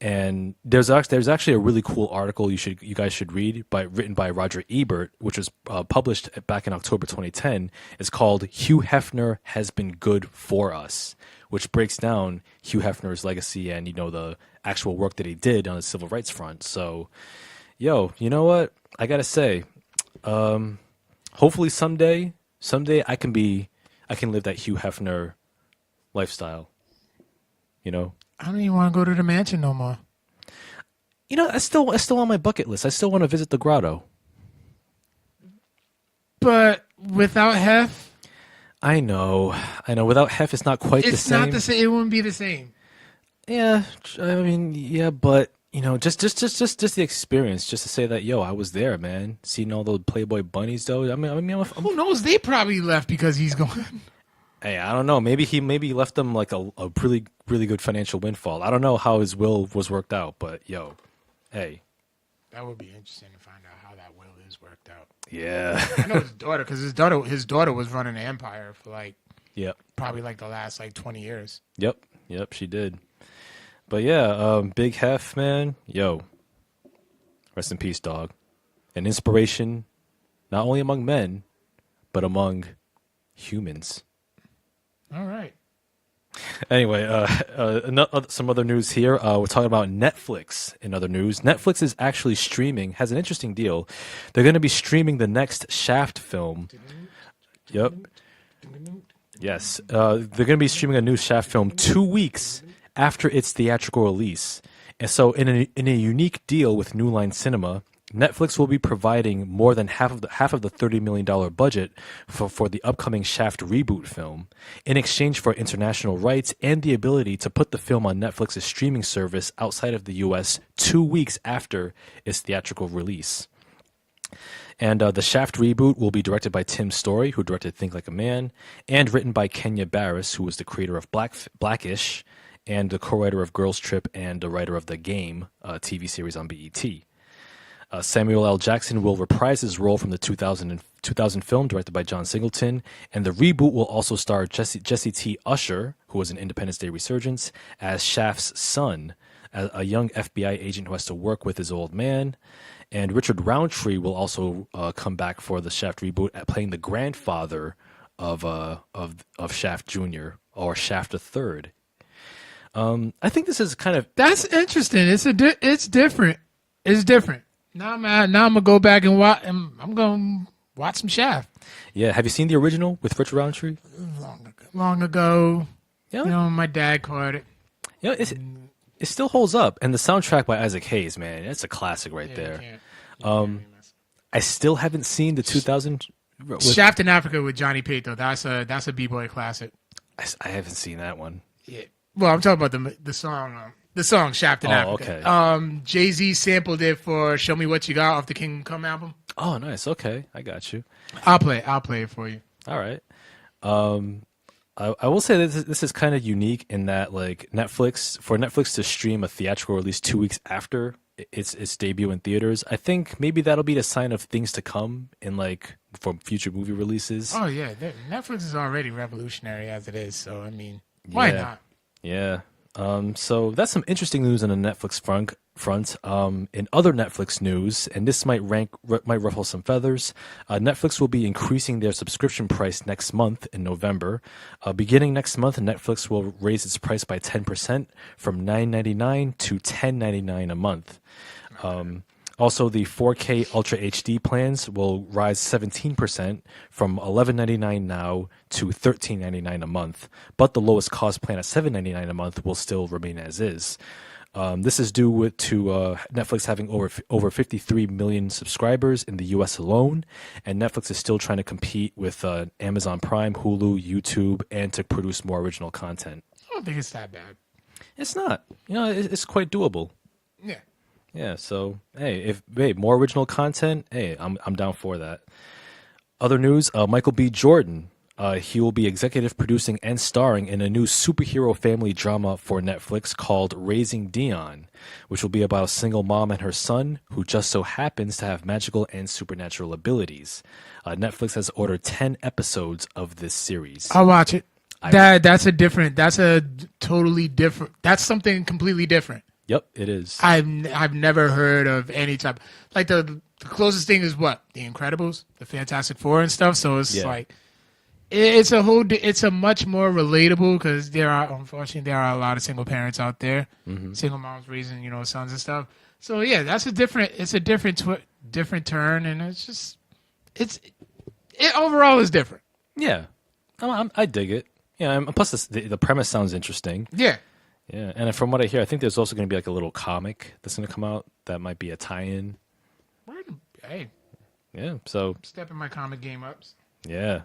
And there's actually a really cool article you guys should read written by Roger Ebert, which was published back in October 2010. It's called "Hugh Hefner Has Been Good for Us," which breaks down Hugh Hefner's legacy and the actual work that he did on the civil rights front. So, you know what I gotta say? Hopefully someday I can live that Hugh Hefner lifestyle. I don't even want to go to the mansion no more. It's still on my bucket list. I still want to visit the grotto. But without Hef, I know. Without Hef, it's not quite the same. It's not the same. It wouldn't be the same. Yeah, I mean, yeah, but just the experience, just to say that, I was there, man. Seeing all those Playboy bunnies, though. I mean, who knows? They probably left because he's gone. Hey, I don't know. Maybe he left them like a really, really good financial windfall. I don't know how his will was worked out, but hey. That would be interesting to find out how that will is worked out. Yeah. I know his daughter, because his daughter was running the empire for probably the last 20 years. Yep, she did. But yeah, Big Hef, man, rest in peace, dog. An inspiration, not only among men, but among humans. All right. Anyway, some other news here. We're talking about Netflix. In other news, Netflix is actually has an interesting deal. They're going to be streaming the next Shaft film. Yep. Yes. They're going to be streaming a new Shaft film 2 weeks after its theatrical release. And so in a unique deal with New Line Cinema, Netflix will be providing more than half of the $30 million budget for the upcoming Shaft reboot film in exchange for international rights and the ability to put the film on Netflix's streaming service outside of the U.S. 2 weeks after its theatrical release. And the Shaft reboot will be directed by Tim Story, who directed Think Like a Man, and written by Kenya Barris, who was the creator of Blackish and the co-writer of Girls Trip and the writer of The Game, TV series on BET. Samuel L. Jackson will reprise his role from the 2000 film directed by John Singleton, and the reboot will also star Jesse T. Usher, who was an Independence Day resurgence, as Shaft's son, a young FBI agent who has to work with his old man. And Richard Roundtree will also come back for the Shaft reboot, playing the grandfather of Shaft Jr. or Shaft III. I think this is kind of that's interesting. It's different. It's different. Now I'm gonna go back and watch. I'm gonna watch some Shaft. Yeah, have you seen the original with Richard Roundtree? Long ago. Yeah. My dad caught it. It still holds up, and the soundtrack by Isaac Hayes, man, that's a classic right there. I still haven't seen the 2000 Shaft in Africa with Johnny Pate though. That's a b-boy classic. I haven't seen that one. Yeah. Well, I'm talking about the song. The song Shaft in Africa. Okay. Jay-Z sampled it for "Show Me What You Got" off the Kingdom Come album. Oh, nice. Okay, I got you. I'll play it for you. All right. I will say that this is kind of unique in that Netflix to stream a theatrical release 2 weeks after its debut in theaters. I think maybe that'll be the sign of things to come for future movie releases. Oh yeah, Netflix is already revolutionary as it is. So I mean, why not? Yeah. So that's some interesting news on the Netflix front. In other Netflix news, and this might ruffle some feathers, Netflix will be increasing their subscription price next month in November. Beginning next month, Netflix will raise its price by 10% from $9.99 to $10.99 a month. Also, the 4K Ultra HD plans will rise 17% from $11.99 now to $13.99 a month, but the lowest cost plan at $7.99 a month will still remain as is. This is due to Netflix having over 53 million subscribers in the U.S. alone, and Netflix is still trying to compete with Amazon Prime, Hulu, YouTube, and to produce more original content. I don't think it's that bad. It's not. It's quite doable. Yeah. Yeah. So if more original content, I'm down for that. Other news: Michael B. Jordan. He will be executive producing and starring in a new superhero family drama for Netflix called Raising Dion, which will be about a single mom and her son who just so happens to have magical and supernatural abilities. Netflix has ordered 10 episodes of this series. I'll watch it. That's a totally different. That's something completely different. Yep, it is. I've never heard of any type like the closest thing is what The Incredibles, the Fantastic Four and stuff. So it's like it's a much more relatable because unfortunately there are a lot of single parents out there, single moms raising sons and stuff. So yeah, it's a different turn, and it overall is different. Yeah, I dig it. Yeah, plus the premise sounds interesting. Yeah. Yeah, and from what I hear, I think there's also going to be like a little comic that's going to come out that might be a tie-in. Hey. Yeah, so stepping my comic game up. Yeah.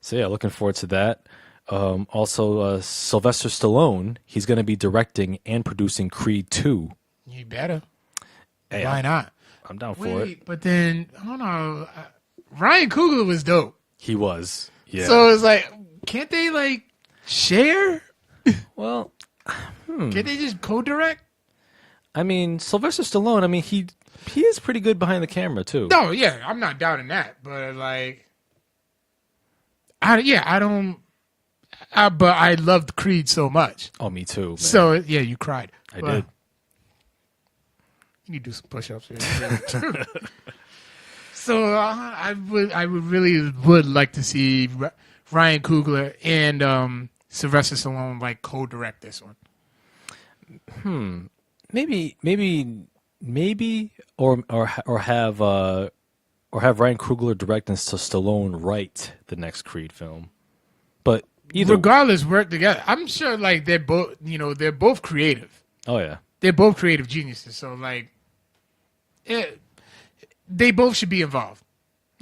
So yeah, looking forward to that. Also, Sylvester Stallone, he's going to be directing and producing Creed 2. You better. Hey, why not? I'm down for it. But then, I don't know. Ryan Coogler was dope. He was. Yeah. So it's like, can't they like share? Well, can't they just co-direct? I mean, Sylvester Stallone, I mean, he is pretty good behind the camera too. No, yeah, I'm not doubting that, but like, but I loved Creed so much. Oh, me too, man. So yeah, you cried. I did. You need to do some push-ups here. So I really would like to see Ryan Coogler and Sylvester Stallone like co-direct this one. Maybe, or have Ryan Coogler direct and Stallone write the next Creed film. But regardless, work together. I'm sure like they're both creative. Oh yeah, they're both creative geniuses. So like, they both should be involved.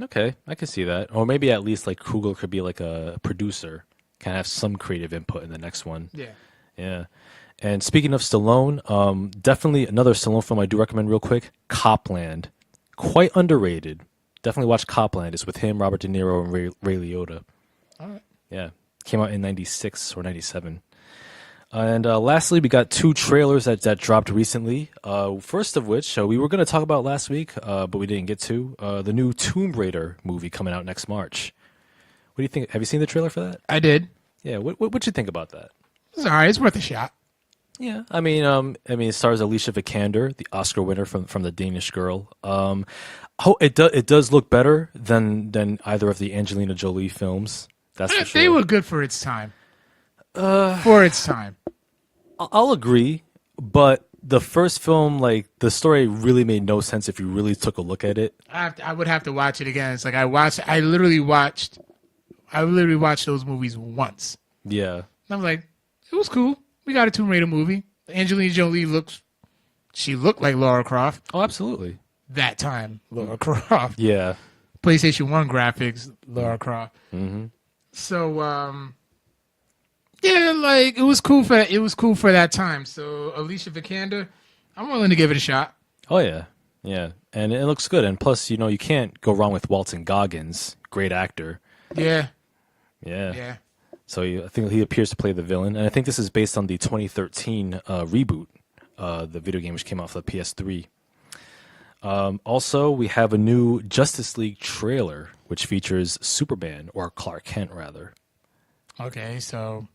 Okay, I can see that. Or maybe at least like Coogler could be like a producer, kind of have some creative input in the next one. Yeah. Yeah. And speaking of Stallone, definitely another Stallone film I do recommend real quick, Copland. Quite underrated. Definitely watch Copland. It's with him, Robert De Niro, and Ray Liotta. All right. Yeah. Came out in 96 or 97. And lastly, we got 2 trailers that dropped recently. First of which we were going to talk about last week, but we didn't get to. The new Tomb Raider movie coming out next March. What do you think? Have you seen the trailer for that? I did. Yeah. What'd you think about that? It's all right. It's worth a shot. Yeah, I mean, it stars Alicia Vikander, the Oscar winner from The Danish Girl. It does look better than either of the Angelina Jolie films. That's for sure. They were good for its time. For its time, I'll agree. But the first film, like the story, really made no sense if you really took a look at it. I would have to watch it again. It's like I literally watched those movies once. Yeah, and I was like, it was cool. We got a Tomb Raider movie. Angelina Jolie looked like Lara Croft. Oh, absolutely. That time, Lara Croft. Yeah. PlayStation 1 graphics, Lara Croft. Mm-hmm. So, yeah, like it was cool for that time. So Alicia Vikander, I'm willing to give it a shot. Oh yeah, yeah, and it looks good. And plus, you can't go wrong with Walton Goggins, great actor. Yeah. Yeah. Yeah. So I think he appears to play the villain, and I think this is based on the 2013 reboot, the video game which came out for the PS3. Also, we have a new Justice League trailer, which features Superman, or Clark Kent, rather. Okay, so,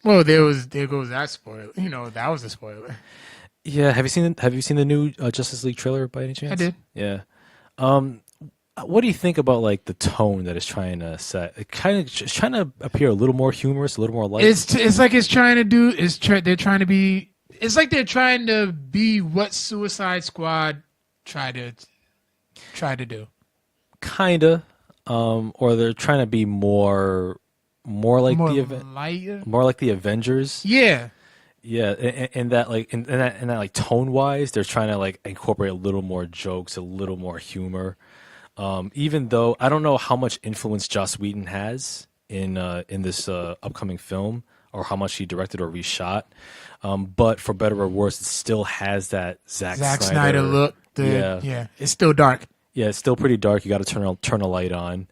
well, there goes that spoiler. That was a spoiler. Yeah, have you seen the new Justice League trailer by any chance? I did. Yeah. What do you think about like the tone that it's trying to set? It's trying to appear a little more humorous, a little more light. It's like it's trying to do. They're trying to be. It's like they're trying to be what Suicide Squad tried to do. Kinda, or they're trying to be more like more like the Avengers. Yeah. Yeah, and that like in that like tone wise, they're trying to like incorporate a little more jokes, a little more humor. Even though I don't know how much influence Joss Whedon has in this upcoming film, or how much he directed or reshot, but for better or worse, it still has that Zack Snyder look. Yeah, it's still dark. Yeah, it's still pretty dark. You got to turn a light on.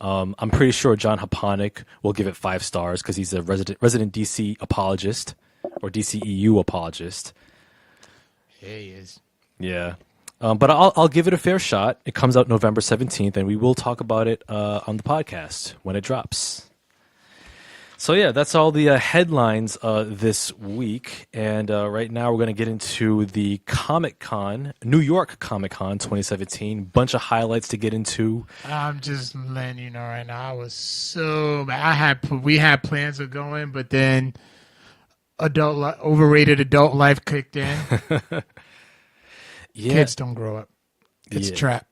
I'm pretty sure John Haponic will give it 5 stars because he's a resident DC apologist or DCEU apologist. Yeah, he is. Yeah. But I'll give it a fair shot. It comes out November 17th, and we will talk about it on the podcast when it drops. So yeah, that's all the headlines this week, and right now we're going to get into the Comic Con, New York Comic Con 2017. Bunch of highlights to get into. I'm just letting you know right now. I was so mad. We had plans of going, but then overrated adult life kicked in. Yeah, Kids don't grow up. It's a trap.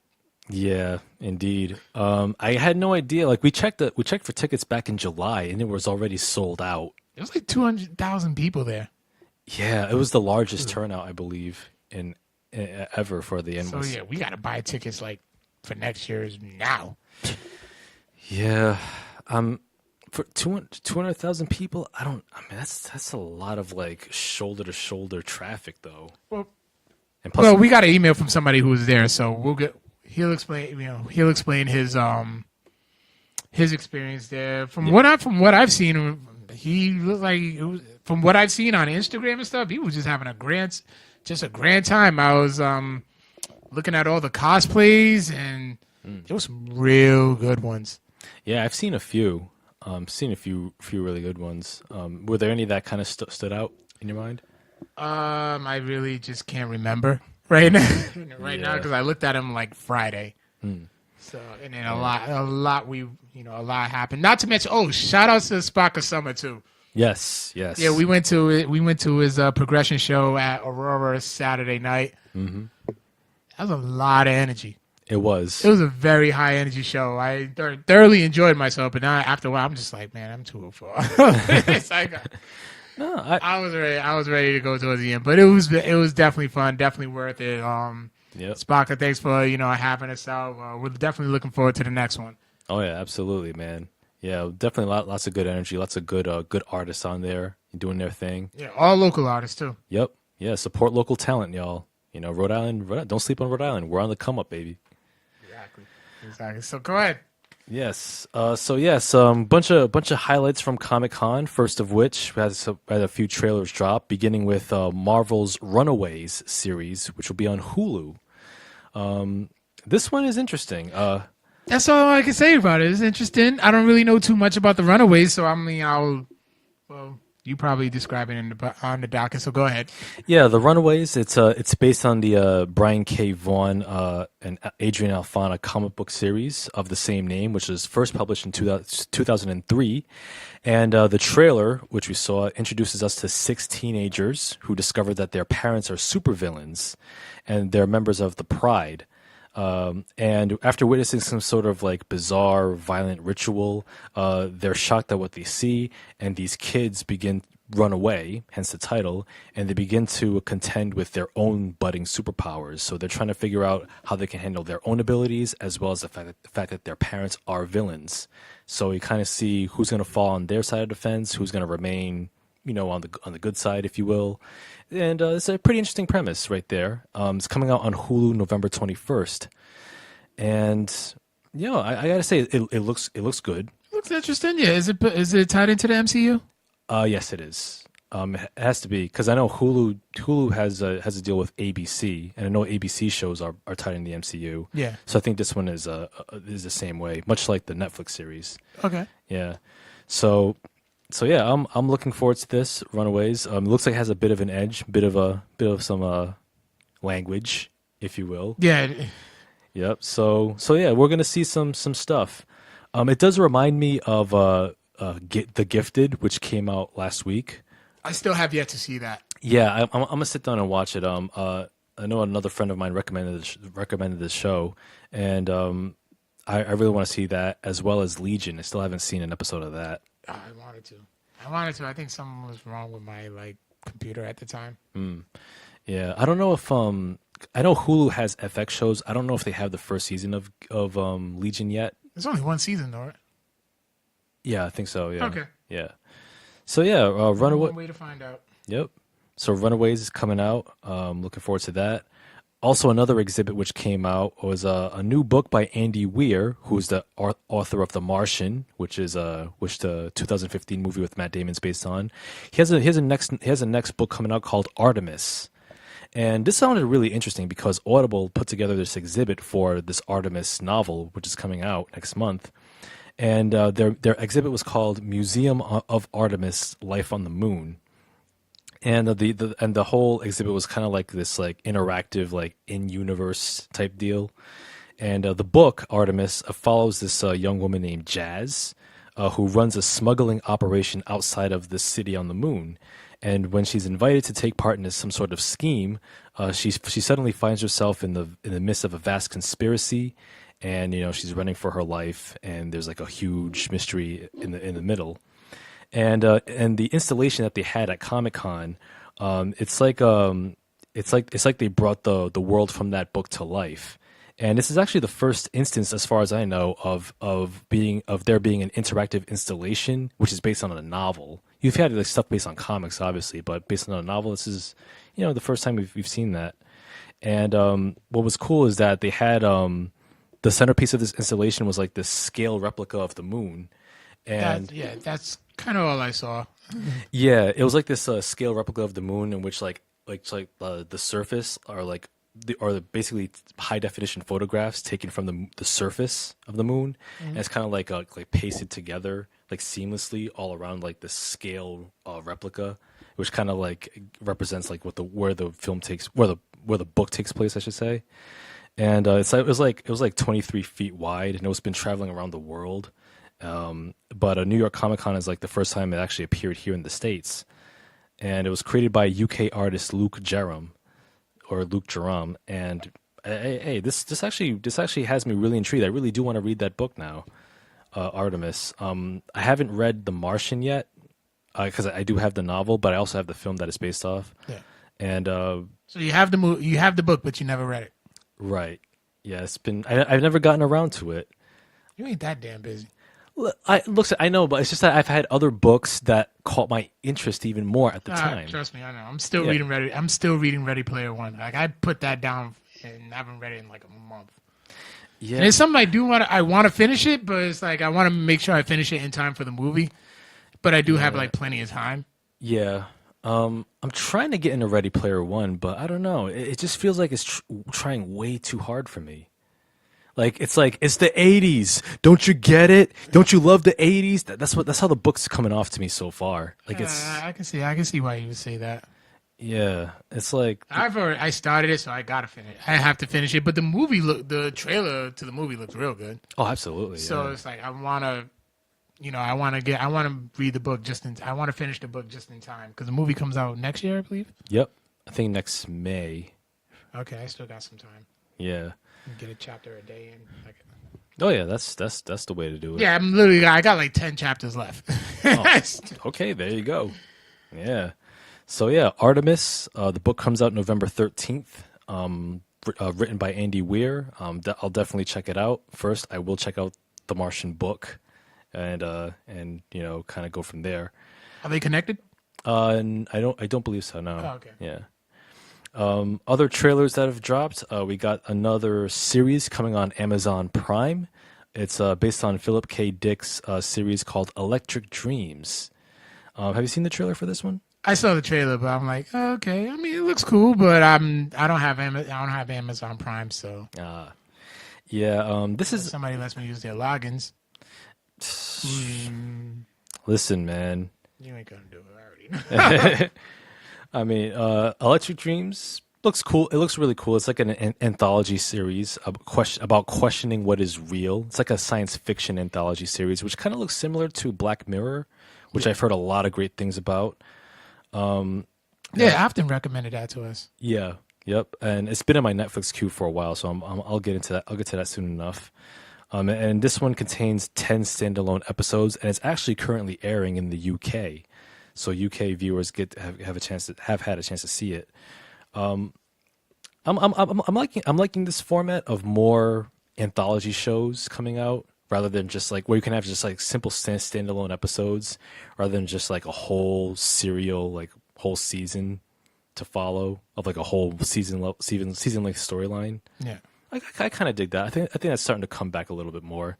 Yeah, indeed. I had no idea. Like we checked for tickets back in July, and it was already sold out. There was like 200,000 people there. Yeah, it was the largest turnout, I believe, in ever for the NYC. So yeah, we got to buy tickets like for next year's now. Yeah, for 200,000 people, I mean, that's a lot of like shoulder to shoulder traffic, though. Well, and plus, we got an email from somebody who was there, so we'll get. He'll explain his experience there. From what I've seen, he looked like from what I've seen on Instagram and stuff, he was just having a grand time. I was looking at all the cosplays, and there was some real good ones. Yeah, I've seen a few. Seen a few really good ones. Were there any that kind of stood out in your mind? I really just can't remember right now because I looked at him like Friday. So and then a lot happened. Not to mention, shout outs to Spock of Summer too. Yes. Yeah, we went to his progression show at Aurora Saturday night. Mm-hmm. That was a lot of energy. It was a very high energy show. I thoroughly enjoyed myself, but now after a while, I'm just like, man, I'm too full. It's like, I was ready to go towards the end, but it was definitely fun, definitely worth it. Spock, thanks for having us out. We're definitely looking forward to the next one. Oh yeah, absolutely, man. Yeah, definitely lots of good energy, lots of good artists on there doing their thing. Yeah, all local artists too. Yep. Yeah, support local talent, y'all. Rhode Island, don't sleep on Rhode Island. We're on the come up, baby. Exactly. So go ahead. Yes. Bunch of highlights from Comic-Con. First of which we had a few trailers drop, beginning with Marvel's Runaways series, which will be on Hulu. This one is interesting. That's all I can say about it. It's interesting. I don't really know too much about the Runaways, so you probably describe it on the docket, so go ahead. Yeah, the Runaways. It's based on the Brian K. Vaughan and Adrian Alphona comic book series of the same name, which was first published in 2003. And the trailer, which we saw, introduces us to 6 teenagers who discover that their parents are supervillains, and they're members of the Pride. And after witnessing some sort of like bizarre, violent ritual, they're shocked at what they see, and these kids begin run away, hence the title, and they begin to contend with their own budding superpowers. So they're trying to figure out how they can handle their own abilities, as well as the fact that their parents are villains. So you kind of see who's going to fall on their side of the fence, who's going to remain, on the good side, if you will. And it's a pretty interesting premise right there. It's coming out on Hulu November 21st. And I gotta say it looks good. Looks interesting. Yeah, is it tied into the MCU? Yes, it is. It has to be, because I know Hulu has a deal with ABC, and I know ABC shows are tied in the MCU. Yeah. So I think this one is the same way, much like the Netflix series. Okay. Yeah. So yeah, I'm looking forward to this Runaways. It looks like it has a bit of an edge, bit of some language, if you will. Yeah. Yep. So yeah, we're gonna see some stuff. It does remind me of The Gifted, which came out last week. I still have yet to see that. Yeah, I'm gonna sit down and watch it. I know another friend of mine recommended this show, and I really want to see that, as well as Legion. I still haven't seen an episode of that. I wanted to. I think something was wrong with my computer at the time. Yeah, I don't know if I know Hulu has FX shows. I don't know if they have the first season of Legion yet. There's only one season, though, right? Yeah, I think so. Yeah. Okay. Yeah. So yeah, Runaway. One way to find out. Yep. So Runaways is coming out. Looking forward to that. Also, another exhibit which came out was a new book by Andy Weir, who's the author of The Martian, which the 2015 movie with Matt Damon's based on. He has a next book coming out called Artemis. And this sounded really interesting because Audible put together this exhibit for this Artemis novel, which is coming out next month. and their exhibit was called Museum of Artemis: Life on the Moon. And the whole exhibit was kind of like this like interactive like in universe type deal. And the book Artemis follows this young woman named Jazz, who runs a smuggling operation outside of the city on the moon. And when she's invited to take part in some sort of scheme, she suddenly finds herself in the midst of a vast conspiracy, and she's running for her life. And there's like a huge mystery in the middle. And the installation that they had at Comic-Con, it's like they brought the world from that book to life. And this is actually the first instance, as far as I know, of there being an interactive installation, which is based on a novel. You've had like stuff based on comics, obviously, but based on a novel, this is the first time we've seen that. And what was cool is that they had the centerpiece of this installation was like this scale replica of the moon. And that's kind of all I saw. Yeah, it was like this scale replica of the moon, in which the surface are basically high definition photographs taken from the surface of the moon, and it's kind of like pasted together like seamlessly all around like the scale replica, which kind of like represents like where the book takes place, I should say. And it was like 23 feet wide, and it's been traveling around the world. But New York Comic Con is like the first time it actually appeared here in the States, and it was created by UK artist Luke Jerome. And hey, this actually has me really intrigued. I really do want to read that book now, Artemis. I haven't read The Martian yet because I do have the novel, but I also have the film that it's based off. Yeah. And so you have the book, but you never read it. Right. Yeah, I've never gotten around to it. You ain't that damn busy. I know, but it's just that I've had other books that caught my interest even more at the time. Trust me, I know. I'm still reading Ready. I'm still reading Ready Player One. Like I put that down and I haven't read it in like a month. Yeah, and it's something I do want. I want to finish it, but it's like I want to make sure I finish it in time for the movie. But I do have like plenty of time. Yeah, I'm trying to get into Ready Player One, but I don't know. It just feels like it's trying way too hard for me. It's the 80s. Don't you get it? Don't you love the 80s? That's how the book's coming off to me so far. I can see why you would say that. Yeah, it's like I started it, so I gotta finish. I have to finish it. But the trailer to the movie looks real good. Oh, absolutely. So it's like I want to read the book I want to finish the book just in time because the movie comes out next year, I believe. Yep, I think next May. Okay, I still got some time. Yeah. Get a chapter a day in. Oh yeah, that's the way to do it. Yeah, I got like 10 chapters left. Okay, there you go. Yeah. So yeah, Artemis. The book comes out November 13th. Written by Andy Weir. I'll definitely check it out. First, I will check out the Martian book, and kind of go from there. Are they connected? I don't believe so. No. Oh, okay. Yeah. Other trailers that have dropped, we got another series coming on Amazon Prime. It's based on Philip K. Dick's series called Electric Dreams. Have you seen the trailer for this one? I saw the trailer, but I'm like, oh, okay. I mean, it looks cool, but I don't have Amazon Prime, so. Yeah. This is somebody lets me use their logins. Listen, man. You ain't gonna do it. I already know. I mean, Electric Dreams looks cool. It looks really cool. It's like an anthology series about questioning what is real. It's like a science fiction anthology series, which kind of looks similar to Black Mirror, which I've heard a lot of great things about. Afton recommended that to us. Yeah, yep. And it's been in my Netflix queue for a while, so I'll get into that. I'll get to that soon enough. And this one contains 10 standalone episodes, and it's actually currently airing in the UK. So UK viewers have had a chance to see it. I'm liking this format of more anthology shows coming out rather than just like where you can have just like simple standalone episodes rather than just like a whole whole season to follow of like a whole season length storyline. Yeah, I kind of dig that. I think that's starting to come back a little bit more.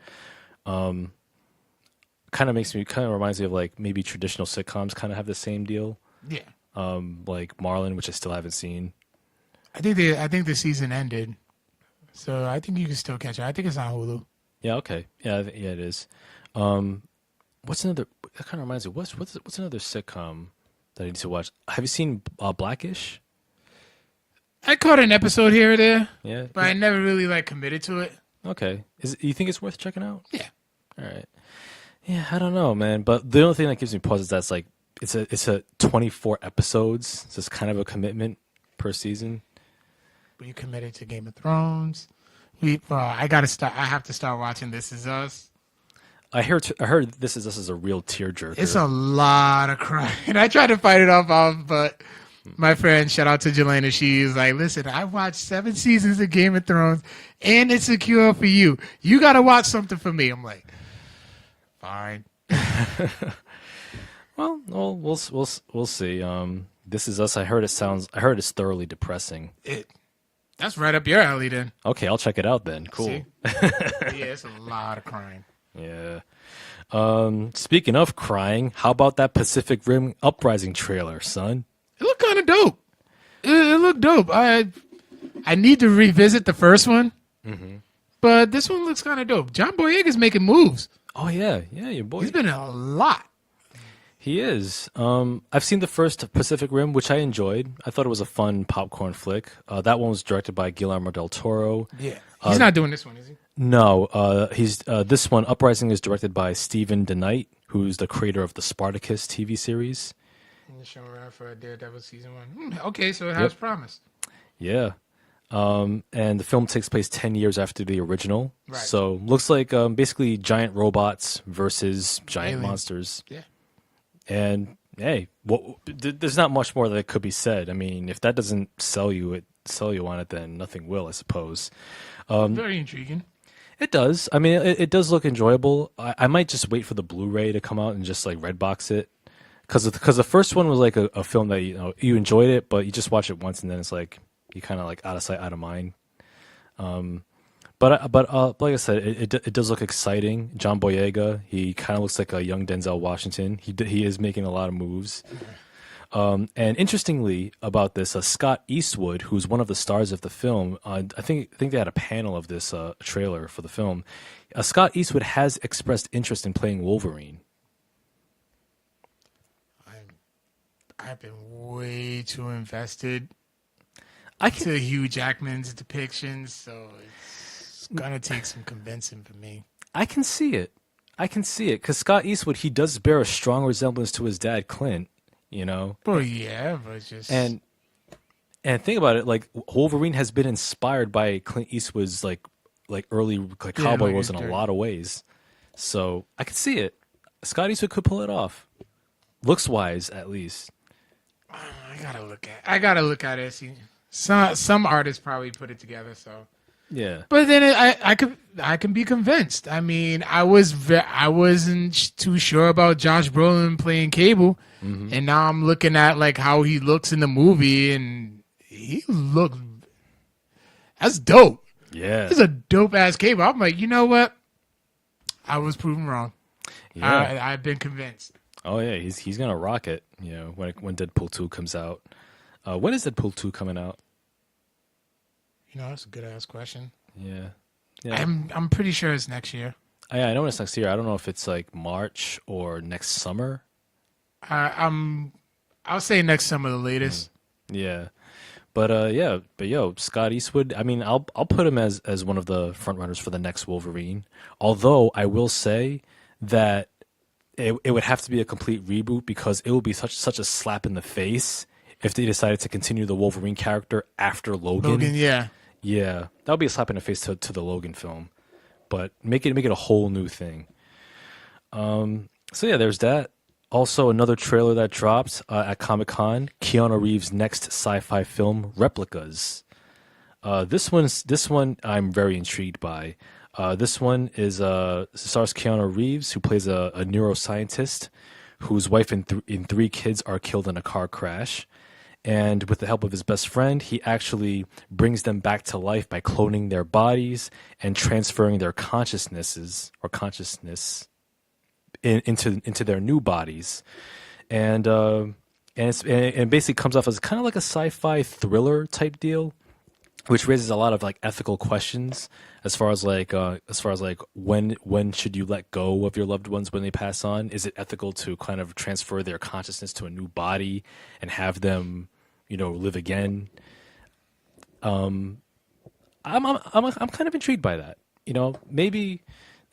Kind of reminds me of like maybe traditional sitcoms kind of have the same deal. Yeah. Like Marlon, which I still haven't seen. I think the season ended, so I think you can still catch it. I think it's on Hulu. Yeah. Okay. Yeah. Yeah. It is. What's another? That kind of reminds me. What's another sitcom that I need to watch? Have you seen Blackish? I caught an episode here or there, Yeah. but I never really like committed to it. Okay. You think it's worth checking out? Yeah. All right. Yeah, I don't know, man. But the only thing that gives me pause is that's like it's a 24 episodes, so it's kind of a commitment per season. We committed to Game of Thrones. I gotta start. I have to start watching This Is Us. I heard This Is Us is a real tearjerker. It's a lot of crying. I tried to fight it off, but my friend, shout out to Jelena, she's like, listen, I watched 7 seasons of Game of Thrones, and it's a cure for you. You got to watch something for me. I'm like, fine. Well, we'll see. This Is Us. I heard it's thoroughly depressing. That's right up your alley, then. Okay, I'll check it out then. Cool. See? Yeah, it's a lot of crying. Yeah. Speaking of crying, how about that Pacific Rim Uprising trailer, son? It looked kind of dope. It looked dope. I need to revisit the first one, but this one looks kind of dope. John Boyega's making moves. Oh yeah, your boy. He's been in a lot. He is. I've seen the first Pacific Rim, which I enjoyed. I thought it was a fun popcorn flick. That one was directed by Guillermo del Toro. Yeah, he's not doing this one, is he? No, he's this one. Uprising is directed by Stephen DeKnight, who's the creator of the Spartacus TV series. And the showrunner for Daredevil season 1. Okay, so it has promise. Yeah. And the film takes place 10 years after the original. Right. So looks like basically giant robots versus giant monsters. Yeah. And hey, there's not much more that could be said. I mean, if that doesn't sell you on it, then nothing will, I suppose. Very intriguing. It does. I mean, it does look enjoyable. I might just wait for the Blu-ray to come out and just like Redbox it. Because the first one was like a film that you enjoyed it, but you just watch it once and then it's like you kind of like out of sight, out of mind. But like I said, it does look exciting. John Boyega, he kind of looks like a young Denzel Washington. He is making a lot of moves. And interestingly about this, Scott Eastwood, who's one of the stars of the film, I think they had a panel of this trailer for the film. Scott Eastwood has expressed interest in playing Wolverine. I've been way too invested to Hugh Jackman's depictions, so it's gonna take some convincing for me. I can see it because Scott Eastwood, he does bear a strong resemblance to his dad Clint. Well, yeah, but just and think about it, like Wolverine has been inspired by Clint Eastwood's like early cowboy wars in a lot of ways. So I could see it. Scott Eastwood could pull it off, looks wise at least. I gotta look at it. See, some artists probably put it together. So yeah, but then I can be convinced. I mean, I wasn't too sure about Josh Brolin playing Cable, and now I'm looking at like how he looks in the movie, and he looks that's dope. Yeah, he's a dope ass Cable. I'm like, you know what? I was proven wrong. Yeah. I've been convinced. Oh yeah, he's gonna rock it. When Deadpool 2 comes out. When is Deadpool 2 coming out? That's a good ass question. Yeah. I'm pretty sure it's next year. I know it's next year. I don't know if it's like March or next summer. I'll say next summer the latest. Yeah. But Scott Eastwood, I mean, I'll put him as one of the front runners for the next Wolverine. Although I will say that it would have to be a complete reboot because it would be such a slap in the face if they decided to continue the Wolverine character after Logan. Yeah. Yeah, that would be a slap in the face to the Logan film. But make it a whole new thing. So yeah, there's that. Also, another trailer that dropped at Comic-Con, Keanu Reeves' next sci-fi film, Replicas. This one I'm very intrigued by. This one stars Keanu Reeves, who plays a neuroscientist whose wife and 3 kids are killed in a car crash. And with the help of his best friend, he actually brings them back to life by cloning their bodies and transferring their consciousness into their new bodies. And it basically comes off as kind of like a sci-fi thriller type deal. which raises a lot of like ethical questions as far as like when should you let go of your loved ones when they pass on? Is it ethical to kind of transfer their consciousness to a new body and have them, live again? I'm kind of intrigued by that. Maybe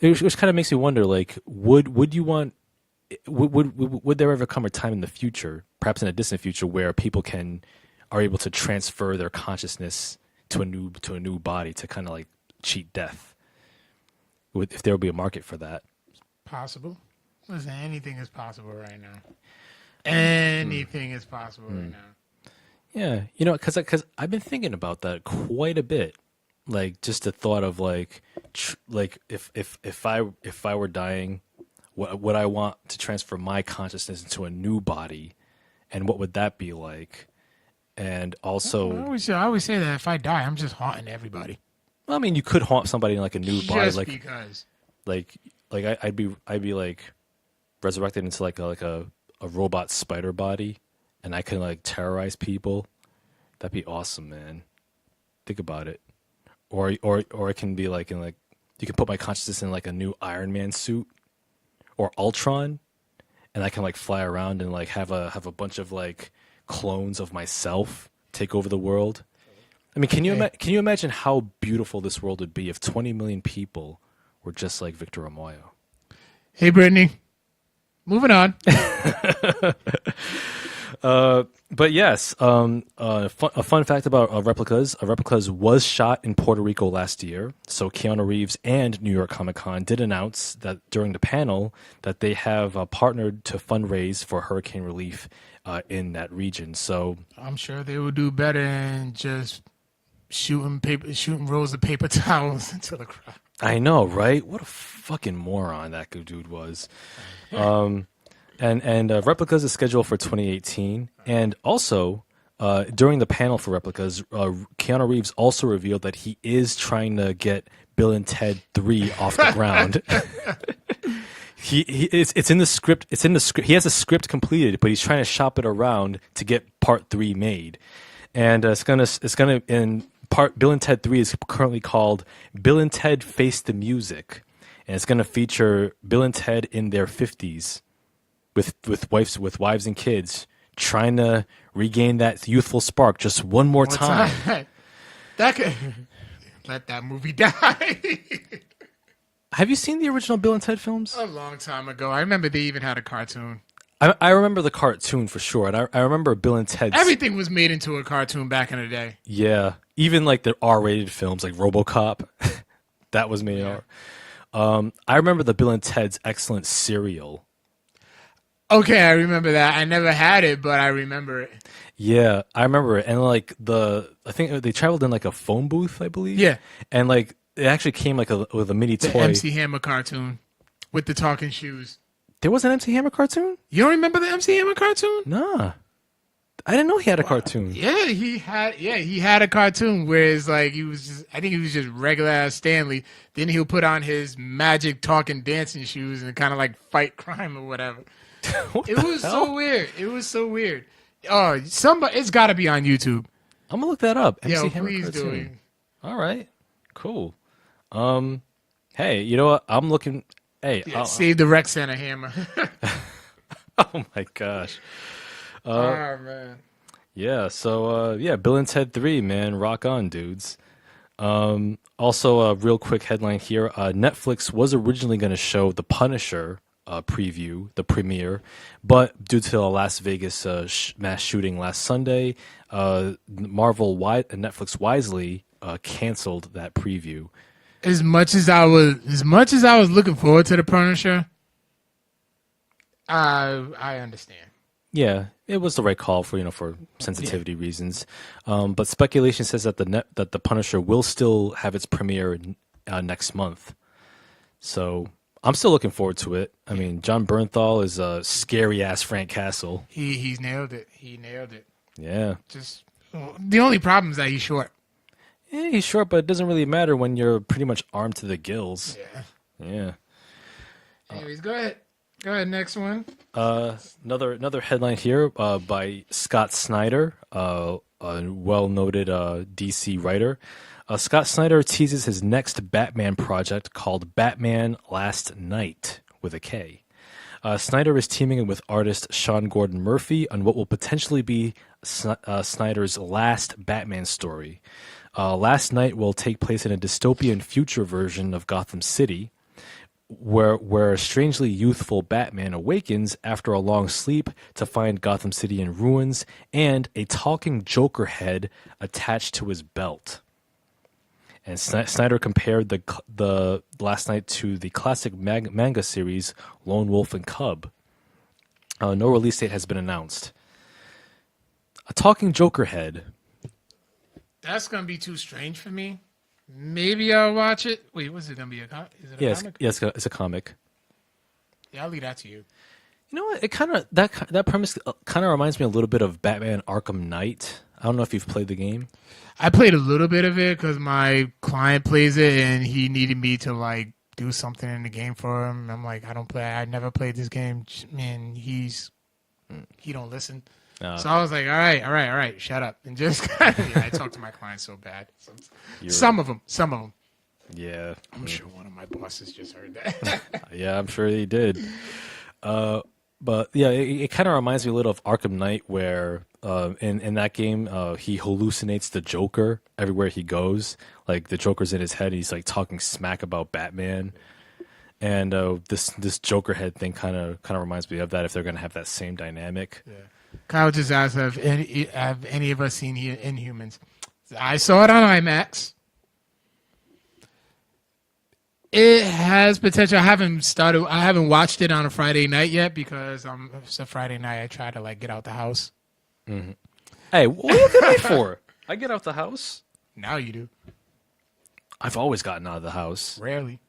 which kind of makes me wonder, like, would you want would there ever come a time in the future, perhaps in a distant future, where people are able to transfer their consciousness to a new body to kind of like cheat death? If there will be a market for that. Possible. Listen, anything is possible right now. Anything is possible right now. Yeah, because I've been thinking about that quite a bit. Like, just the thought of like if I were dying, would I want to transfer my consciousness into a new body, and what would that be like? And also, I always say that if I die, I'm just haunting everybody. Well, I mean, you could haunt somebody in like a new body, Just like because. I'd be like resurrected into like a robot spider body, and I can like terrorize people. That'd be awesome, man. Think about it. Or it can be like you can put my consciousness in like a new Iron Man suit or Ultron, and I can like fly around and like have a bunch of like clones of myself take over the world. I mean, can you imagine how beautiful this world would be if 20 million people were just like Victor Amoyo? Hey, Brittany. Moving on. But yes, a fun fact about Replicas. Replicas was shot in Puerto Rico last year. So Keanu Reeves and New York Comic Con did announce that during the panel that they have partnered to fundraise for hurricane relief in that region. So I'm sure they will do better than just shooting rolls of paper towels into the crowd. I know, right? What a fucking moron that dude was. And Replicas is scheduled for 2018. And also, during the panel for Replicas, Keanu Reeves also revealed that he is trying to get Bill and Ted 3 off the ground. It's in the script. It's in the script. He has a script completed, but he's trying to shop it around to get part 3 made. And Bill and Ted 3 is currently called Bill and Ted Face the Music, and it's going to feature Bill and Ted in their 50s. With wives and kids, trying to regain that youthful spark just one more time. That could let that movie die. Have you seen the original Bill and Ted films? A long time ago. I remember they even had a cartoon. I remember the cartoon for sure, and I remember Bill and Ted's... Everything was made into a cartoon back in the day. Yeah, even like the R-rated films like RoboCop, that was made. Yeah. I remember the Bill and Ted's Excellent Cereal. Okay, I remember that. I never had it, but I remember it. Yeah, I remember it. And like I think they traveled in like a phone booth, I believe. Yeah. And like it actually came like with a mini toy. The MC Hammer cartoon with the talking shoes. There was an MC Hammer cartoon? You don't remember the MC Hammer cartoon? Nah. I didn't know he had a cartoon. Yeah, he had a cartoon where it's like I think he was just regular ass Stanley. Then he'll put on his magic talking dancing shoes and kind of like fight crime or whatever. It was so weird. It was so weird. Oh, it's got to be on YouTube. I'm gonna look that up. Yeah, please do it. All right, cool. Hey, you know what? I'm looking. Hey, yeah, save the rec center hammer. Oh my gosh. Oh man. Yeah. So Bill and Ted 3, man, rock on, dudes. Also, a real quick headline here: Netflix was originally going to show The Punisher preview, the premiere, but due to the Las Vegas mass shooting last Sunday, Netflix wisely canceled that preview. As much as I was looking forward to The Punisher, I understand. Yeah, it was the right call for sensitivity reasons. But speculation says that the Punisher will still have its premiere next month. So I'm still looking forward to it. I mean, John Bernthal is a scary ass Frank Castle. He's nailed it. He nailed it. Yeah. Just the only problem is that he's short. Yeah, he's short, but it doesn't really matter when you're pretty much armed to the gills. Yeah. Anyways, go ahead. Go ahead, next one. Another headline here by Scott Snyder. a well-noted DC writer. Scott Snyder teases his next Batman project called Batman Last Night with a K. Snyder is teaming with artist Sean Gordon Murphy on what will potentially be Snyder's last Batman story. Last Night will take place in a dystopian future version of Gotham City, where a strangely youthful Batman awakens after a long sleep to find Gotham City in ruins and a talking Joker head attached to his belt. And Snyder compared the Last Night to the classic manga series Lone Wolf and Cub. No release date has been announced. A talking Joker head. That's gonna be too strange for me. Maybe I'll watch it. Wait, was it gonna be a comic? Is it a comic? Yes, it's a comic. Yeah, I'll leave that to you. You know what? It kind of that premise kind of reminds me a little bit of Batman Arkham Knight. I don't know if you've played the game. I played a little bit of it because my client plays it, and he needed me to like do something in the game for him. I'm like, I never played this game, man. He don't listen. So I was like, all right, shut up, and just I talk to my clients so bad. Some of them. Yeah, I'm sure one of my bosses just heard that. Yeah, I'm sure he did. But yeah, it kind of reminds me a little of Arkham Knight, where in that game he hallucinates the Joker everywhere he goes. Like the Joker's in his head, and he's like talking smack about Batman. And this Joker head thing kind of reminds me of that. If they're gonna have that same dynamic. Yeah. Kyle just asked, have any of us seen Inhumans? I saw it on IMAX. It has potential. I haven't watched it on a Friday night yet because it's a Friday night. I try to like get out the house. Mm-hmm. Hey, what are you looking at me for? I get out the house. Now you do. I've always gotten out of the house. Rarely.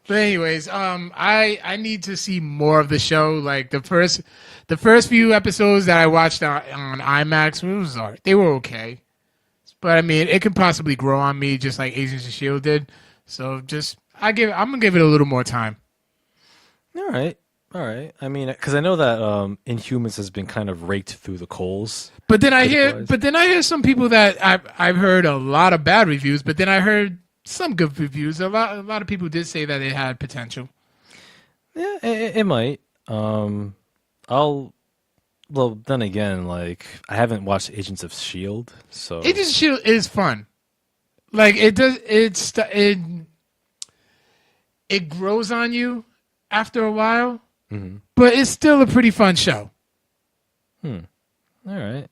But anyways, I need to see more of the show. Like the first few episodes that I watched on IMAX, they were okay. But I mean, it could possibly grow on me just like Agents of S.H.I.E.L.D. did. So I'm gonna give it a little more time. All right. I mean, because I know that Inhumans has been kind of raked through the coals. But then I hear some people that I've heard a lot of bad reviews. But then I heard some good reviews. A lot of people did say that it had potential. Yeah, it might. Well, then again, like I haven't watched Agents of S.H.I.E.L.D., so Agents of S.H.I.E.L.D. is fun. Like it grows on you after a while, but it's still a pretty fun show. All right.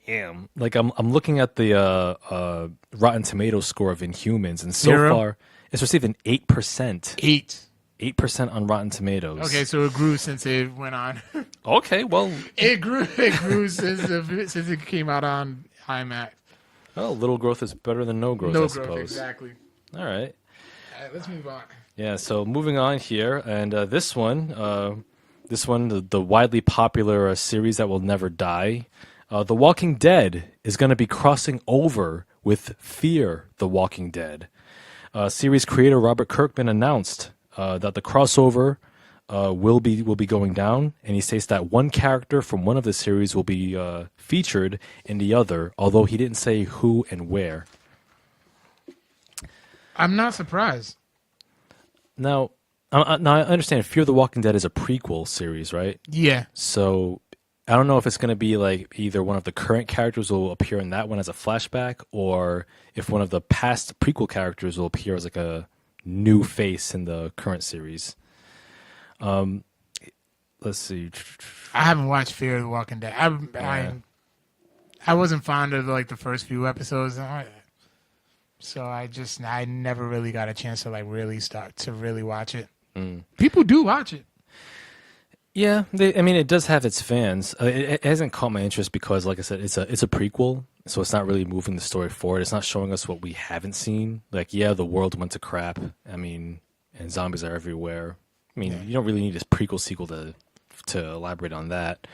Damn. Like I'm looking at the Rotten Tomatoes score of Inhumans, and so far it's received an 8%. 8% on Rotten Tomatoes. Okay, so it grew since it went on. Okay, well, it grew since it came out on IMAX. Well, little growth is better than no growth, I suppose. Exactly. All right. Let's move on. Yeah, so moving on here, and this one, the widely popular series that will never die, The Walking Dead is going to be crossing over with Fear the Walking Dead. Series creator Robert Kirkman announced that the crossover will be going down, and he states that one character from one of the series will be featured in the other, although he didn't say who and where. I'm not surprised. Now I understand Fear the Walking Dead is a prequel series, right? Yeah. So I don't know if it's going to be like either one of the current characters will appear in that one as a flashback, or if one of the past prequel characters will appear as like a new face in the current series. Let's see. I haven't watched Fear the Walking Dead. I wasn't fond of like the first few episodes, so I never really got a chance to like really start to really watch it. People do watch it. Yeah, it does have its fans. It hasn't caught my interest because, like I said, it's a prequel, so it's not really moving the story forward. It's not showing us what we haven't seen. Like, yeah, the world went to crap. And zombies are everywhere. You don't really need a prequel sequel to elaborate on that.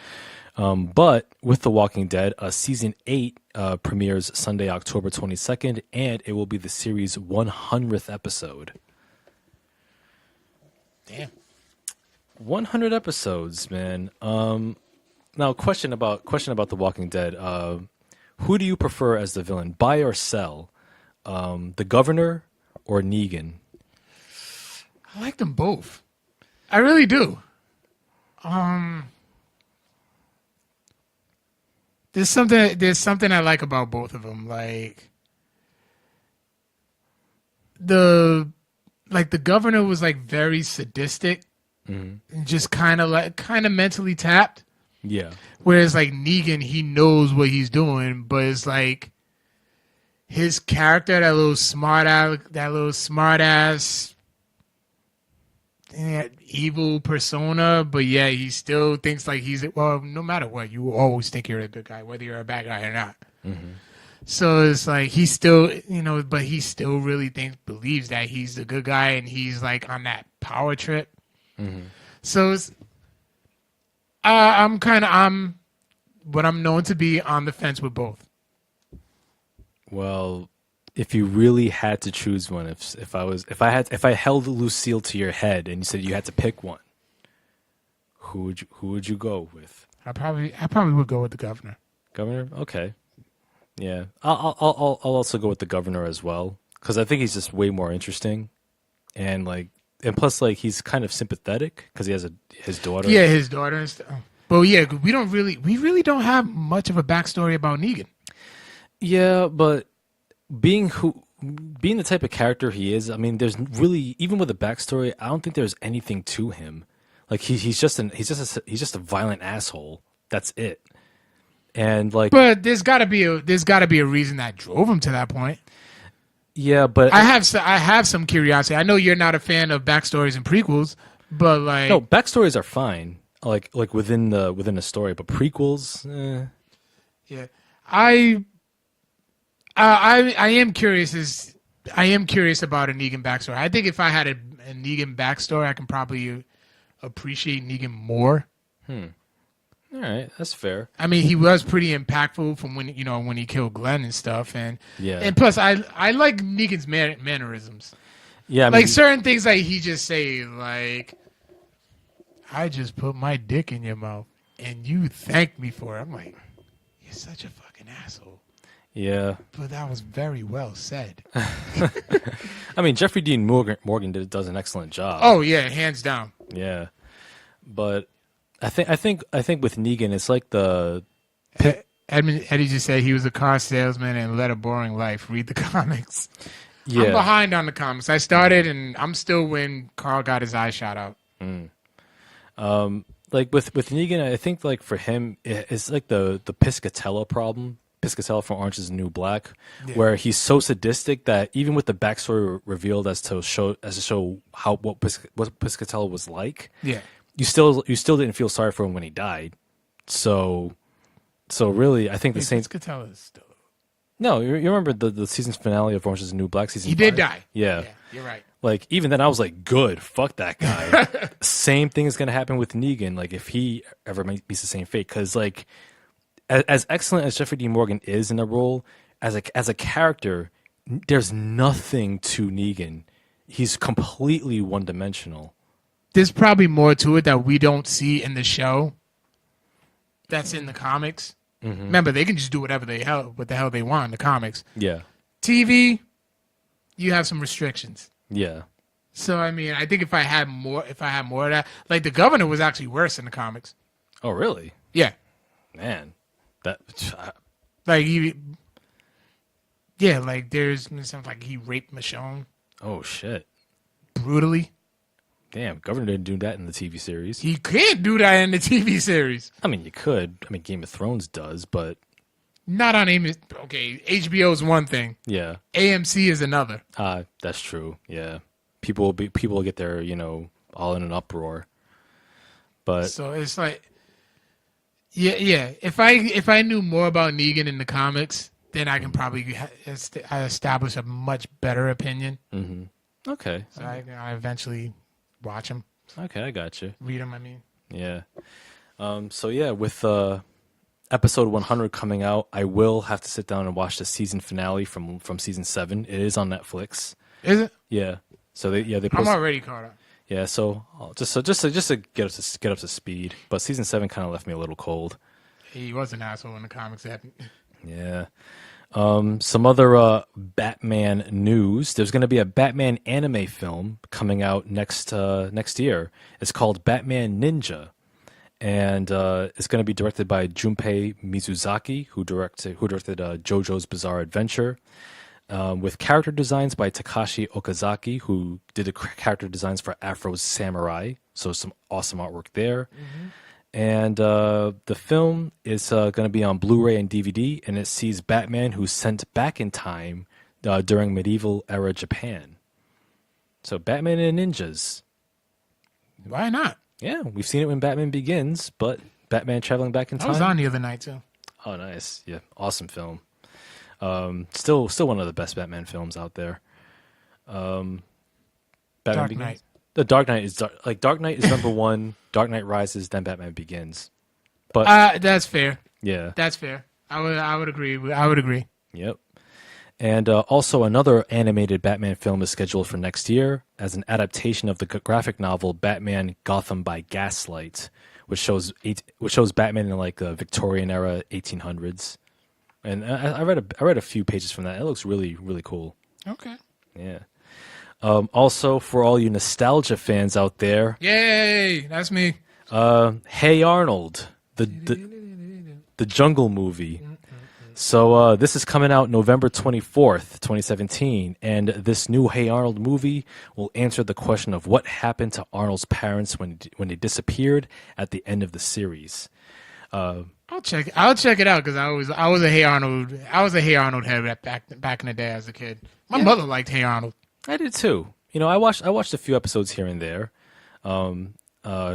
But with The Walking Dead, season 8 premieres Sunday, October 22nd, and it will be the series' 100th episode. Damn. 100 episodes, man. Now, question about The Walking Dead. Who do you prefer as the villain, buy or sell? The governor or Negan? I like them both. I really do. There's something I like about both of them. Like the governor was like very sadistic, and just kind of mentally tapped. Yeah. Whereas like Negan, he knows what he's doing, but it's like his character, that little smart ass, evil persona. But yeah, he still thinks like no matter what, you will always think you're a good guy, whether you're a bad guy or not. So it's like he still, but he still really believes that he's the good guy, and he's like on that power trip. So it's, I'm known to be on the fence with both. Well, if you really had to choose one, if I held Lucille to your head and you said you had to pick one, who would you go with? I probably would go with the governor. Governor? Okay. Yeah. I'll also go with the governor as well, because I think he's just way more interesting, and plus he's kind of sympathetic because he has his daughter. Yeah, his daughter and stuff. But yeah, we really don't have much of a backstory about Negan. Yeah, but being the type of character he is, I mean, there's really, even with a backstory, I don't think there's anything to him. Like he's just a violent asshole. That's it. And but there's got to be a reason that drove him to that point. Yeah, but I have some curiosity. I know you're not a fan of backstories and prequels, but no, backstories are fine. Like within the story, but prequels, yeah. I am curious. I am curious about a Negan backstory. I think if I had a Negan backstory, I can probably appreciate Negan more. All right, that's fair. I mean, he was pretty impactful from when he killed Glenn and stuff, and yeah. And plus, I like Negan's mannerisms. Yeah, I mean, certain things he just say, like, "I just put my dick in your mouth and you thanked me for it." I'm like, "You're such a fucking asshole." Yeah, but that was very well said. I mean, Jeffrey Dean Morgan does an excellent job. Oh yeah, hands down. Yeah, but I think with Negan, it's like Eddie just said he was a car salesman and led a boring life. Read the comics. Yeah. I'm behind on the comics. I started, and I'm still when Carl got his eye shot out. Like with Negan, I think for him, it's like the Piscatella problem. Piscatella from Orange Is the New Black, where he's so sadistic that even with the backstory revealed as to show what Piscatella was like, you still didn't feel sorry for him when he died. So really, I think the same. Piscatella is still. No, you remember the season finale of Orange Is the New Black season? He did die. Yeah, you're right. Like even then, I was like, "Good, fuck that guy." Same thing is gonna happen with Negan. Like if he ever meets the same fate, because as excellent as Jeffrey Dean Morgan is in the role, as a character, there's nothing to Negan. He's completely one-dimensional. There's probably more to it that we don't see in the show. That's in the comics. Mm-hmm. Remember, they can just do what the hell they want in the comics. Yeah. TV, you have some restrictions. Yeah. So I mean, I think if I had more of that, like the governor was actually worse in the comics. Oh, really? Yeah. Man. That like there's something like he raped Michonne. Oh shit! Brutally. Damn, governor didn't do that in the TV series. He can't do that in the TV series. I mean, you could. I mean, Game of Thrones does, but not on AMC. Okay, HBO is one thing. Yeah. AMC is another. That's true. Yeah, people will get their all in an uproar. But so it's like. Yeah. If I knew more about Negan in the comics, then I can probably establish a much better opinion. Mm-hmm. Okay. So I eventually watch him. Okay, I got you. Read him, I mean. Yeah. So yeah, with episode 100 coming out, I will have to sit down and watch the season finale from season 7. It is on Netflix. Is it? Yeah. So they I'm already caught up. Yeah, so just to get up to speed, but season 7 kind of left me a little cold. He was an asshole in the comics. Yeah. Some other Batman news. There's going to be a Batman anime film coming out next year. It's called Batman Ninja, and it's going to be directed by Junpei Mizuzaki, who directed JoJo's Bizarre Adventure, with character designs by Takashi Okazaki, who did the character designs for Afro's Samurai. So some awesome artwork there. And the film is going to be on Blu-ray and DVD, and it sees Batman who's sent back in time during medieval era Japan. So Batman and ninjas. Why not? Yeah, we've seen it when Batman Begins, but Batman traveling back in time. I was on the other night too. Oh, nice. Yeah, awesome film. Still one of the best Batman films out there. Batman Dark Begins. Knight. The Dark Knight is Dark Knight is number one. Dark Knight Rises, then Batman Begins. But That's fair. yeah, That's fair. I would agree. I would agree. yep. And also another animated Batman film is scheduled for next year as an adaptation of the graphic novel Batman: Gotham by Gaslight, which shows Batman in like the Victorian era 1800s. And I read a few pages from that. It looks really really cool. Okay. Yeah. Also, for all you nostalgia fans out there, Yay! That's me. Hey Arnold, the Jungle movie. So this is coming out November 24th, 2017, and this new Hey Arnold movie will answer the question of what happened to Arnold's parents when they disappeared at the end of the series. I'll check it out because I was a Hey Arnold. I was a Hey Arnold head back in the day as a kid. My mother liked Hey Arnold. I did too. You know, I watched a few episodes here and there.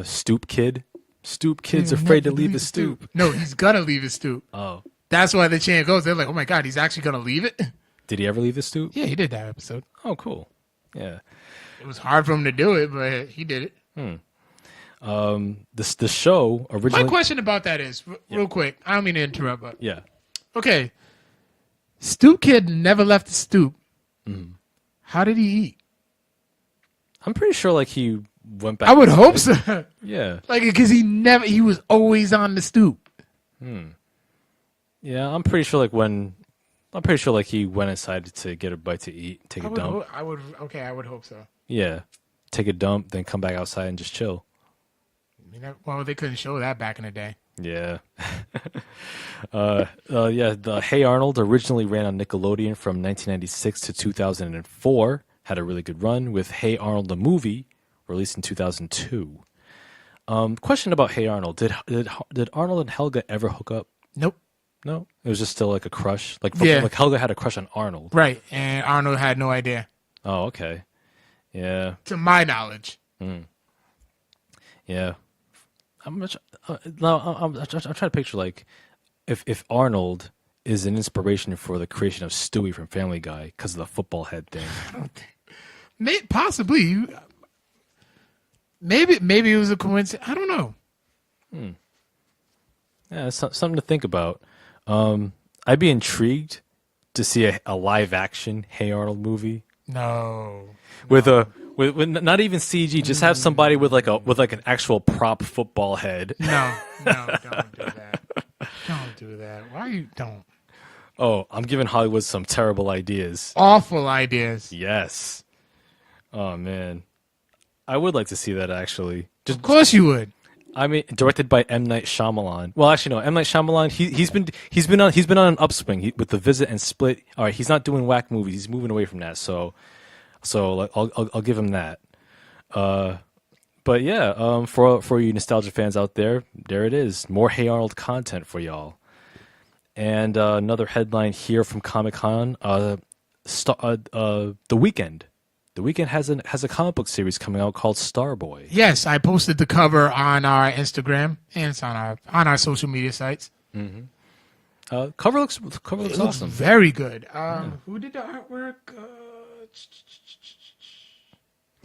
Stoop Kid's afraid to leave his stoop. No, he's gonna leave his stoop. Oh, That's why the chant goes. They're like, oh my god, he's actually gonna leave it. did he ever leave his stoop? Yeah, he did that episode. Oh, cool. Yeah. It was hard for him to do it, but he did it. The show originally. My question about that is, real quick. I don't mean to interrupt, but Yeah. okay. Stoop Kid never left the stoop. How did he eat? I'm pretty sure like he went back. I would hope so. Yeah. Like, because he was always on the stoop. Yeah, I'm pretty sure like he went inside to get a bite to eat, take a dump. I would hope so. Yeah. Take a dump, then come back outside and just chill. Well, they couldn't show that back in the day. Yeah. The Hey Arnold originally ran on Nickelodeon from 1996 to 2004. Had a really good run with Hey Arnold the movie, released in 2002. Question about Hey Arnold: Did Arnold and Helga ever hook up? Nope. No, it was just still like a crush. Like Helga had a crush on Arnold. Right, and Arnold had no idea, Oh, okay. Yeah. to my knowledge. Yeah. I'm trying to picture like if Arnold is an inspiration for the creation of Stewie from Family Guy because of the football head thing. Possibly. Maybe it was a coincidence. I don't know. Yeah, it's something to think about. I'd be intrigued to see a live action Hey Arnold movie No. with not even CG. Just have somebody with like an actual prop football head. No, don't do that. Don't do that. Why you don't? Oh, I'm giving Hollywood some terrible ideas. Awful ideas. Yes. Oh man, I would like to see that actually. Of course you would. I mean, directed by M. Night Shyamalan. Well, actually, no. M. Night Shyamalan. He's been on an upswing with The Visit and Split. All right, he's not doing whack movies. He's moving away from that. So like, I'll give him that. But yeah, for you nostalgia fans out there it is. More Hey Arnold content for y'all. And another headline here from Comic-Con: The Weeknd. The Weeknd has a comic book series coming out called Starboy. Yes, I posted the cover on our Instagram and it's on our social media sites. Cover looks It looks awesome. very good. Who did the artwork?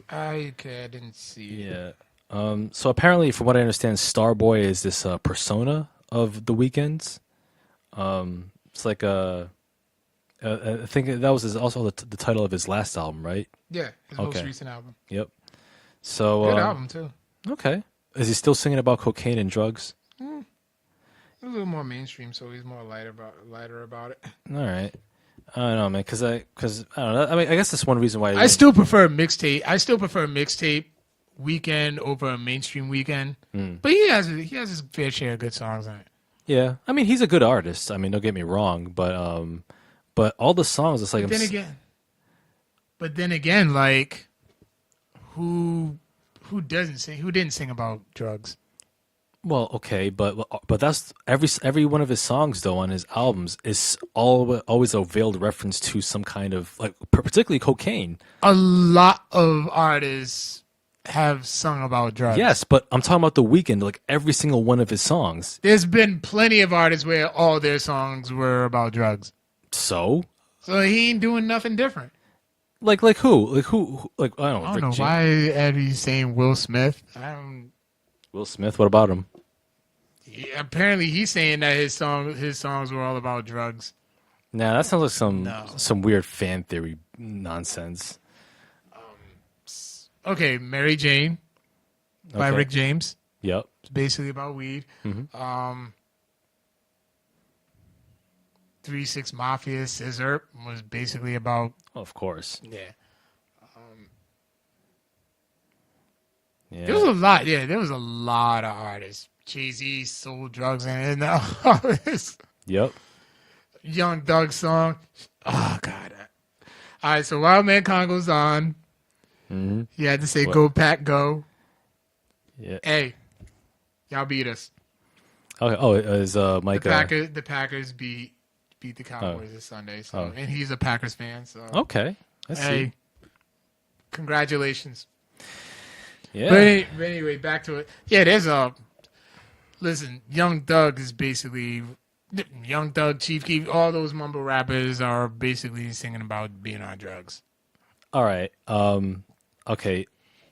I didn't see it. Yeah. So apparently, from what I understand, Starboy is this persona of The Weeknd's. It's like I think that was also the title of his last album, right? Yeah, his most recent album. Yep. So Good album too. Okay. Is he still singing about cocaine and drugs? A little more mainstream, so he's more lighter about it. All right. I don't know, man, because I don't know. I mean, I guess that's one reason why I still prefer mixtape. Weekend over a mainstream weekend. But he has his fair share of good songs on it. Yeah, I mean, he's a good artist. I mean, don't get me wrong, but all the songs, it's like. But then again, like, who doesn't sing? Who didn't sing about drugs? Well, okay, but that's every one of his songs though on his albums is always a veiled reference to some kind of like particularly cocaine. A lot of artists have sung about drugs. Yes, but I'm talking about The Weeknd, like every single one of his songs. There's been plenty of artists where all their songs were about drugs. So he ain't doing nothing different. Like who? Like I don't know why Eddie's saying Will Smith. Will Smith, what about him? Apparently he's saying that his songs were all about drugs. Nah, that sounds like some weird fan theory nonsense. Okay, Mary Jane by Rick James. Yep. It's basically about weed. 3 6 Mafia, Scissor was basically about... Of course. Yeah. Yeah. There was a lot. Yeah, there was a lot of artists. Jay-Z sold drugs and all this. Yep. Young Thug song. Oh, God. All right, so Wild Man Congo's on. He had to say, "Go Pack, go." Yeah. Hey, y'all beat us. Okay. Oh, is Micah? The Packers beat the Cowboys this Sunday. So, and he's a Packers fan. So okay, I see. Congratulations. Yeah. But anyway, back to it. Yeah, listen. Young Thug is basically Young Thug, Chief Keef. All those mumble rappers are basically singing about being on drugs. All right. Okay.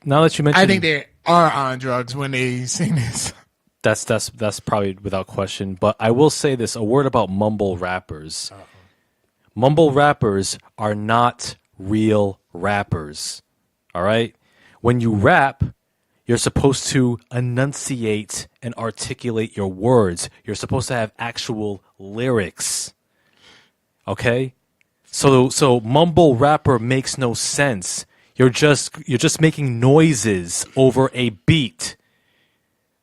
Now that you mentioned, I think they are on drugs when they sing this. That's probably without question. But I will say this: a word about mumble rappers. Mumble rappers are not real rappers. All right. When you rap, you're supposed to enunciate and articulate your words. You're supposed to have actual lyrics. Okay? So mumble rapper makes no sense. You're just making noises over a beat.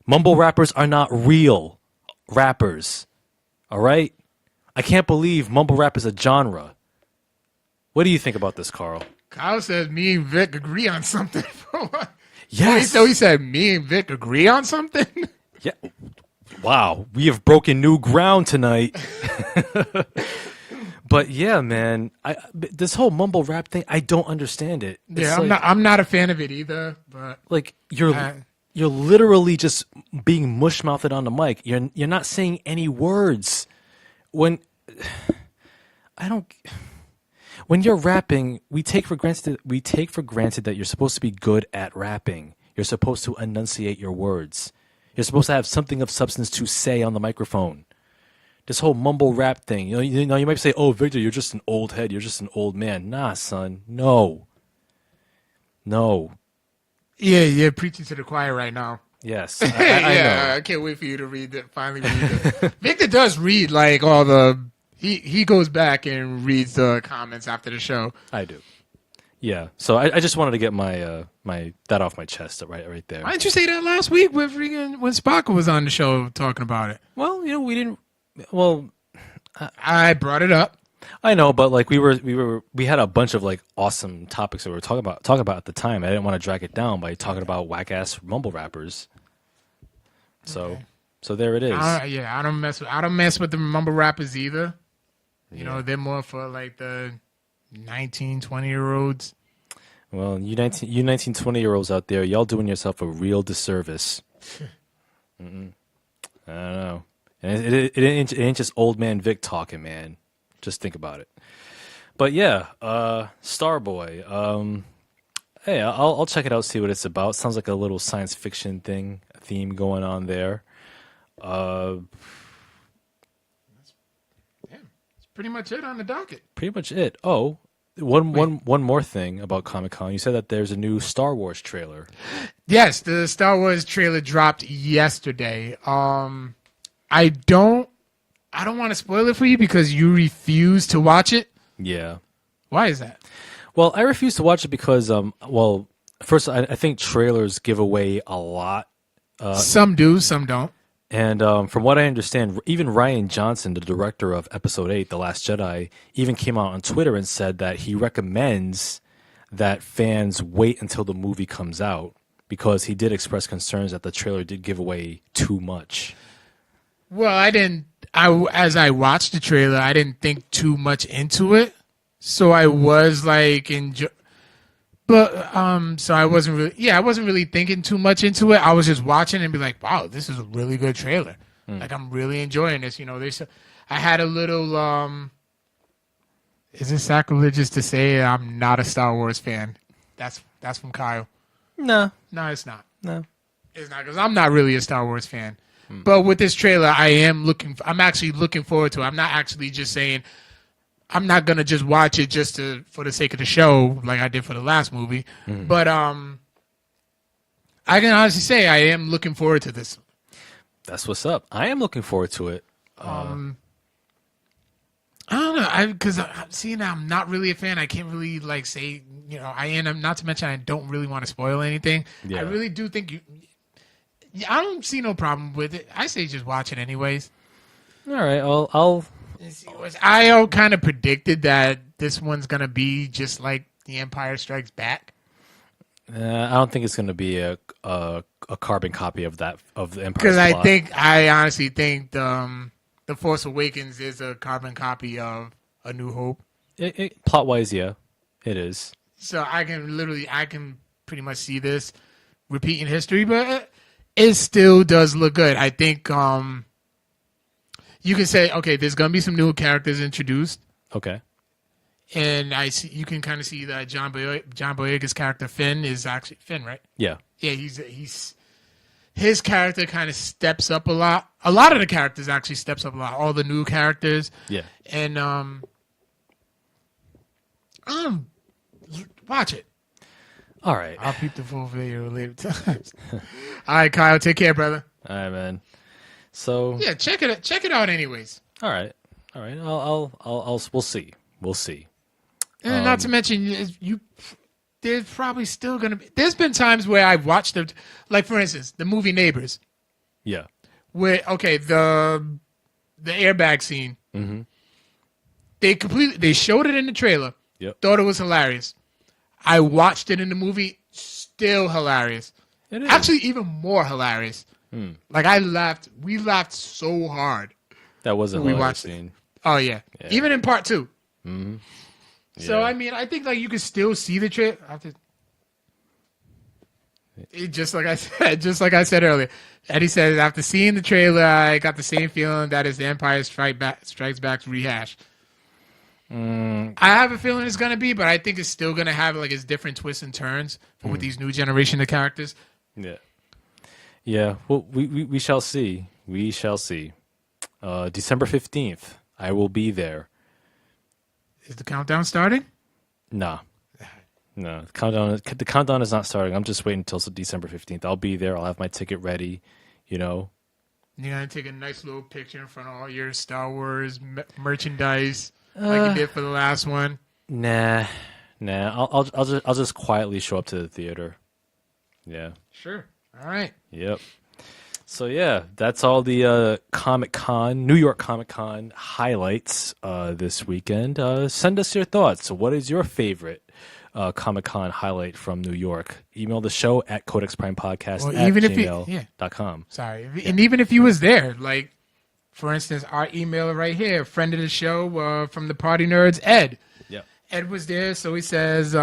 Mumble rappers are not real rappers. All right? I can't believe mumble rap is a genre. What do you think about this, Carl? Kyle says me and Vic agree on something. Yes. So he said me and Vic agree on something? Yeah. Wow. We have broken new ground tonight. But yeah, man, this whole mumble rap thing, I don't understand it. Yeah, I'm not a fan of it either. But like you're literally just being mush-mouthed on the mic. You're not saying any words. When you're rapping, we take for granted that you're supposed to be good at rapping. You're supposed to enunciate your words. You're supposed to have something of substance to say on the microphone. This whole mumble rap thing, you might say, "Oh, Victor, you're just an old head. You're just an old man." Nah, son, no. Yeah, you're preaching to the choir right now. Yes, I know. I can't wait for you to finally read it. Victor does read like all the. He goes back and reads the comments after the show. I do. Yeah, so I just wanted to get my that off my chest right there. Why didn't you say that last week when Spock was on the show talking about it? Well, we didn't. Well, I brought it up. I know, but like we had a bunch of like awesome topics that we were talking about at the time. I didn't want to drag it down by talking about whack ass mumble rappers. So there it is. I don't mess with the mumble rappers either. You know, they're more for like the 19, 20-year-olds. Well, you 19, 20-year-olds out there, y'all doing yourself a real disservice. I don't know. And it ain't just old man Vic talking, man. Just think about it. But yeah, Starboy. Hey, I'll check it out, see what it's about. Sounds like a little science fiction theme going on there. That's pretty much it on the docket. Pretty much it. Oh, one more thing about Comic-Con. You said that there's a new Star Wars trailer. Yes, the Star Wars trailer dropped yesterday. I don't want to spoil it for you because you refuse to watch it. Yeah. Why is that? Well, I refuse to watch it because, first, I think trailers give away a lot. Some do, some don't. And from what I understand, even Rian Johnson, the director of Episode 8, The Last Jedi, even came out on Twitter and said that he recommends that fans wait until the movie comes out because he did express concerns that the trailer did give away too much. Well, as I watched the trailer, I didn't think too much into it. So I was like, so I wasn't really thinking too much into it. I was just watching and be like, wow, this is a really good trailer. Like, I'm really enjoying this. I had a little, is it sacrilegious to say I'm not a Star Wars fan? That's from Kyle. No, No, it's not. no. It's not because I'm not really a Star Wars fan. But with this trailer, I'm actually looking forward to it. I'm not actually just saying, I'm not gonna just watch it for the sake of the show like I did for the last movie. But I can honestly say I am looking forward to this. That's what's up. I am looking forward to it. I don't know, because seeing I'm not really a fan. I can't really say I am. Not to mention I don't really want to spoil anything. Yeah. I really do think I don't see no problem with it. I say just watch it anyways. All right, I'll I kind of predicted that this one's gonna be just like The Empire Strikes Back. I don't think it's going to be a carbon copy of the Empire. Because I honestly think The Force Awakens is a carbon copy of A New Hope. Plot wise, yeah, it is. So I can pretty much see this repeating history, but it still does look good. I think you can say, okay, there's gonna be some new characters introduced. Okay. And you can kind of see that John Boyega's character Finn is actually Finn, right? Yeah. Yeah, his character kind of steps up a lot. A lot of the characters actually steps up a lot. All the new characters. Yeah. And watch it. All right. I'll peep the full video later times. All right, Kyle, take care, brother. All right, man. So yeah, check it out, anyways. All right. We'll see. We'll see. And not to mention, there's probably still gonna be. There's been times where I've watched them, like for instance, the movie Neighbors. Yeah. Where the airbag scene. Mm-hmm. They showed it in the trailer. Yep. Thought it was hilarious. I watched it in the movie. Still hilarious. It is. Actually, even more hilarious. Like we laughed so hard. That was a hilarious scene. Oh yeah. Even in part 2. Mm-hmm. Yeah. So I mean, I think you can still see the trailer. Just like I said earlier, Eddie said after seeing the trailer, I got the same feeling that it's the Empire Strikes Back's rehash. I have a feeling it's gonna be, but I think it's still gonna have its different twists and turns with these new generation of characters. Yeah. Yeah. Well, we shall see. We shall see. December 15th, I will be there. Is the countdown starting? Nah. No, the countdown is not starting. I'm just waiting until December 15th. I'll be there. I'll have my ticket ready, You're going to take a nice little picture in front of all your Star Wars merchandise like you did for the last one? Nah. I'll just quietly show up to the theater. Yeah. Sure. All right. Yep. So yeah, that's all the New York Comic Con highlights this weekend. Send us your thoughts. So what is your favorite Comic Con highlight from New York? Email the show at codexprimepodcast@gmail.com. Sorry. Yeah. And even if you was there, like, for instance, our emailer right here, friend of the show from the Party Nerds, Ed. Yeah. Ed was there, so he says,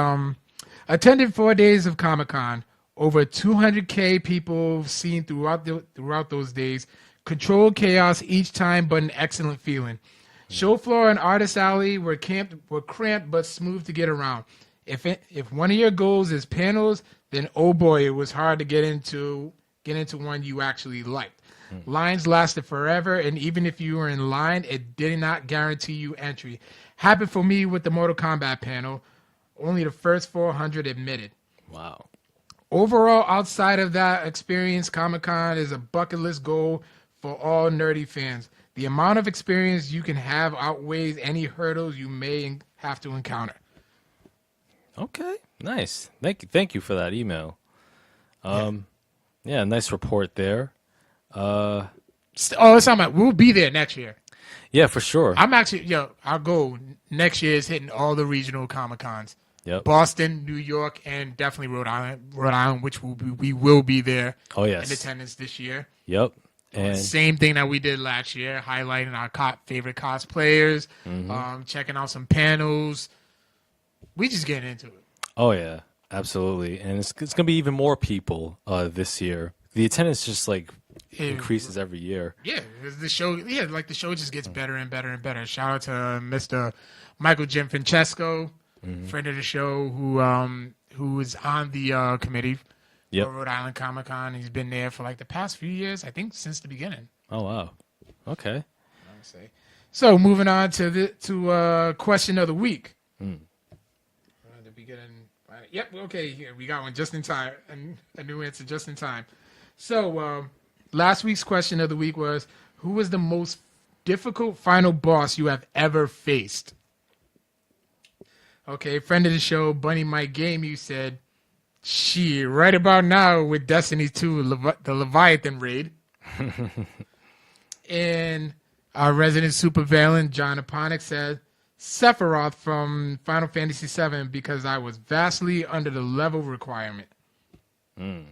attended 4 days of Comic Con. Over 200K people seen throughout those days. Controlled chaos each time, but an excellent feeling. Show floor and artist alley were cramped but smooth to get around. If one of your goals is panels, then oh boy, it was hard to get into one you actually liked. Lines lasted forever, and even if you were in line, it did not guarantee you entry. Happened for me with the Mortal Kombat panel. Only the first 400 admitted. Wow. Overall, outside of that experience, Comic-Con is a bucket list goal for all nerdy fans. The amount of experience you can have outweighs any hurdles you may have to encounter. Okay, nice. Thank you for that email. Yeah, nice report there. It's talking about we'll be there next year. Yeah, for sure. I'm actually, our goal next year is hitting all the regional Comic Cons. Yep. Boston, New York, and definitely Rhode Island, which we will be there. Oh, yes. In attendance this year. Yep. And same thing that we did last year, highlighting our favorite cosplayers, checking out some panels. We just getting into it. Oh yeah, absolutely. And it's gonna be even more people this year. The attendance just increases every year. Yeah, the show. Yeah, the show just gets better and better and better. Shout out to Mr. Michael Gianfrancesco, friend of the show, who is on the committee. Yep. For Rhode Island Comic Con. He's been there for the past few years, I think since the beginning. Oh wow. Okay. So moving on to question of the week. Yep. Okay. Here we got one just in time, and a new answer just in time. So last week's question of the week was, who was the most difficult final boss you have ever faced? Okay, friend of the show, Bunny Mike Game, you said, right about now with Destiny 2, the Leviathan raid. And our resident supervillain, John Aponic, said, Sephiroth from Final Fantasy VII because I was vastly under the level requirement. All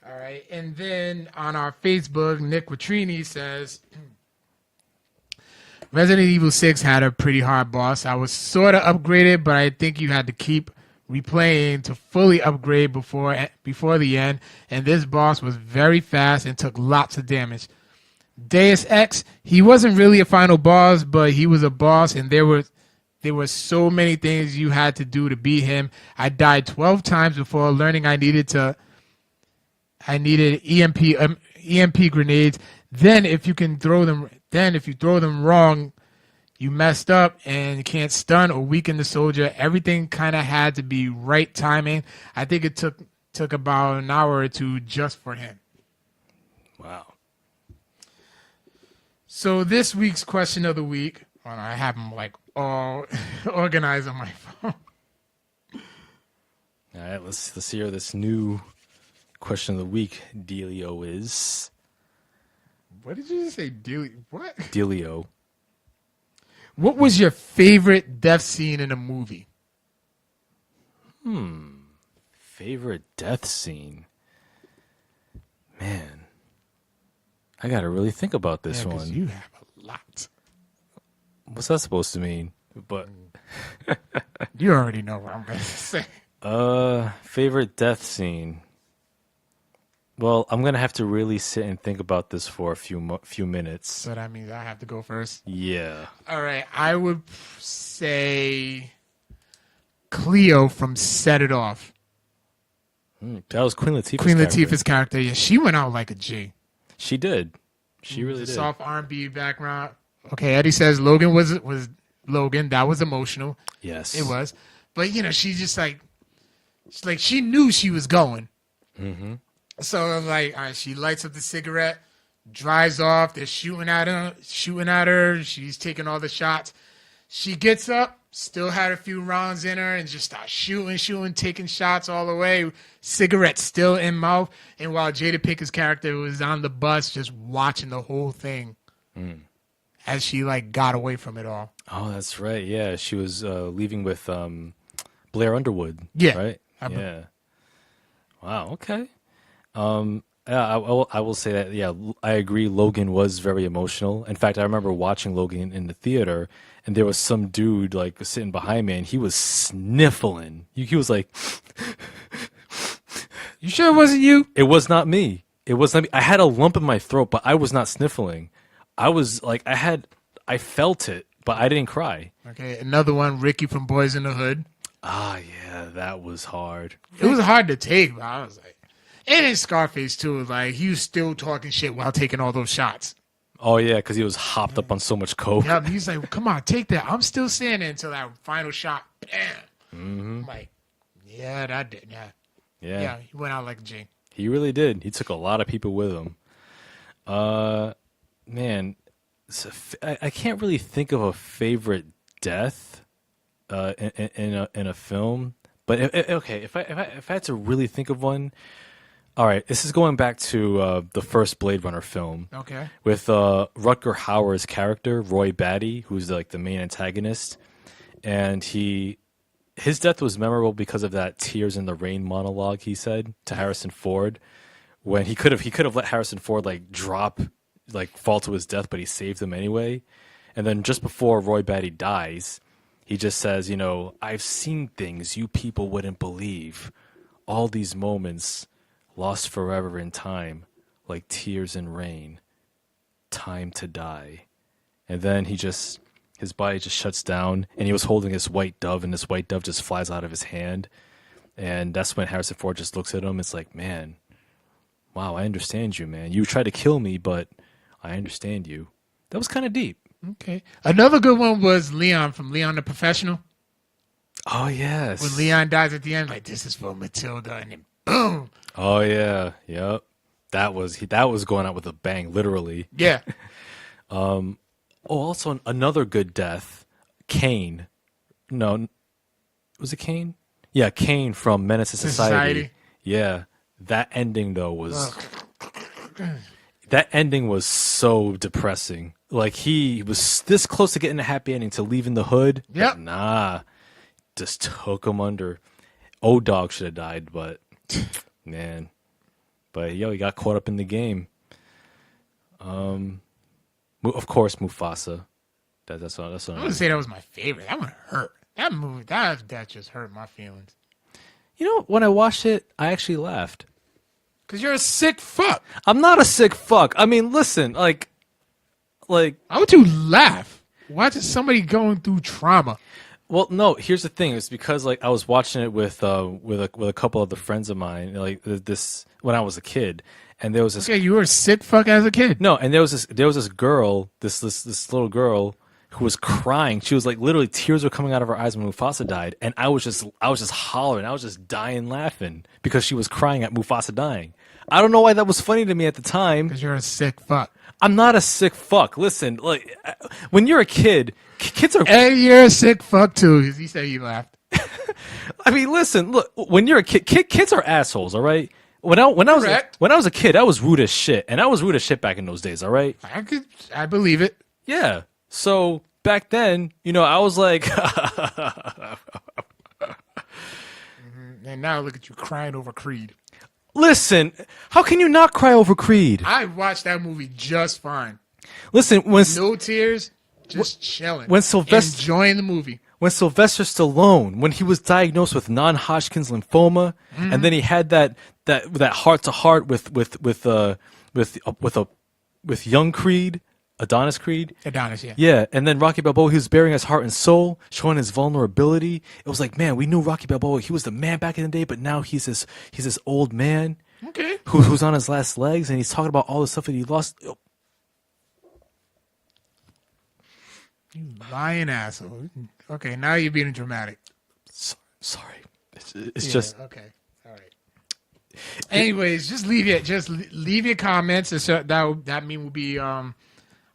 right. And then on our Facebook, Nick Quattrini says, Resident Evil 6 had a pretty hard boss. I was sort of upgraded, but I think you had to keep replaying to fully upgrade before the end, and this boss was very fast and took lots of damage. Deus Ex, he wasn't really a final boss, but he was a boss, and there were so many things you had to do to beat him. I died 12 times before learning I needed EMP grenades. Then if you throw them wrong, you messed up and you can't stun or weaken the soldier. Everything kind of had to be right timing. I think it took about an hour or two just for him. Wow. So this week's question of the week, I have them all organized on my phone. All right, let's hear this new question of the week. Dealio is. What did you just say? What? Dealio. What was your favorite death scene in a movie? Favorite death scene? Man, I gotta really think about this one. You have a lot. What's that supposed to mean? But you already know what I'm gonna say. Favorite death scene. Well, I'm gonna have to really sit and think about this for a few minutes. So that means I have to go first. Yeah. All right, I would say Cleo from Set It Off. That was Queen Latifah's Queen character. Latifah's character. Yeah, she went out like a G. She did. She really did. Soft R&B background. Okay, Eddie says Logan was Logan. That was emotional. Yes, it was. But she just she knew she was going. Mm-hmm. So all right, she lights up the cigarette, drives off. They're shooting at her. She's taking all the shots. She gets up, still had a few rounds in her, and just starts shooting, taking shots all the way. Cigarette still in mouth. And while Jada Pickett's character was on the bus, just watching the whole thing as she got away from it all. Oh, that's right. Yeah, she was leaving with Blair Underwood. Yeah, right. Yeah. Wow. Okay. I will say that. Yeah, I agree. Logan was very emotional. In fact, I remember watching Logan in the theater, and there was some dude sitting behind me, and he was sniffling. He was like, "You sure it wasn't you?" It was not me. It was not me. I had a lump in my throat, but I was not sniffling. I was I felt it, but I didn't cry. Okay, another one, Ricky from Boys in the Hood. Ah, yeah, that was hard. It was hard to take, but I was like, and in Scarface too, he was still talking shit while taking all those shots. Oh yeah, because he was hopped up on so much coke. Yeah, he's like, "Come on, take that." I'm still standing until that final shot. Bam. Mm-hmm. I'm like, yeah, that did. Yeah. He went out like a G. He really did. He took a lot of people with him. man, I can't really think of a favorite death in a film. But okay, if I had to really think of one, all right, this is going back to the first Blade Runner film. Okay. With Rutger Hauer's character Roy Batty, who's like the main antagonist, and his death was memorable because of that "Tears in the Rain" monologue he said to Harrison Ford, when he could have let Harrison Ford fall to his death, but he saved him anyway. And then just before Roy Batty dies, he just says, "I've seen things you people wouldn't believe. All these moments lost forever in time, like tears in rain. Time to die." And then his body just shuts down, and he was holding this white dove, and this white dove just flies out of his hand. And that's when Harrison Ford just looks at him. It's like, man, wow, I understand you, man. You tried to kill me, but I understand you. That was kind of deep. Okay. Another good one was Leon from Leon the Professional. Oh, yes. When Leon dies at the end, like, this is for Matilda, and then boom. Oh, yeah. Yep. That was going out with a bang, literally. Yeah. Also another good death, Kane. No, was it Kane? Yeah, Kane from Menace to Society. Yeah, that ending though was so depressing. Like he was this close to getting a happy ending to leaving the hood. Yep. Nah, just took him under. O-Dog should have died, but man, he got caught up in the game. Of course, Mufasa. That's what I wouldn't say that was my favorite. That one hurt. That movie, that just hurt my feelings. When I watched it, I actually laughed. Because you're a sick fuck. I'm not a sick fuck. I mean, listen, like. Why would you laugh? Watching somebody going through trauma. Well, no. Here's the thing. It's because I was watching it with a couple of the friends of mine, this when I was a kid. And there was this. Okay, you were a sick fuck as a kid. No, and there was this girl, this little girl who was crying. She was like literally tears were coming out of her eyes when Mufasa died, and I was just hollering, I was just dying laughing because she was crying at Mufasa dying. I don't know why that was funny to me at the time. Because you're a sick fuck. I'm not a sick fuck. Listen, when you're a kid, kids are. And you're a sick fuck too. He said you laughed. I mean, listen, look. When you're a kid, kids are assholes. All right. When I was a kid, I was rude as shit, and I was rude as shit back in those days. All right, I believe it. Yeah. So back then, I was like, and now look at you crying over Creed. Listen, how can you not cry over Creed? I watched that movie just fine. Listen, no tears, just chilling, enjoying the movie. When Sylvester Stallone, when he was diagnosed with non-Hodgkin's lymphoma, and then he had that heart to heart with young Creed, Adonis Creed. Adonis, yeah. Yeah, and then Rocky Balboa, he was bearing his heart and soul, showing his vulnerability. It was like, man, we knew Rocky Balboa, he was the man back in the day, but now he's this old man, okay, who's on his last legs, and he's talking about all the stuff that he lost. You lying asshole. Okay, now you're being dramatic. Sorry. It's just okay. All right. Anyways, just leave your comments. That meme will be on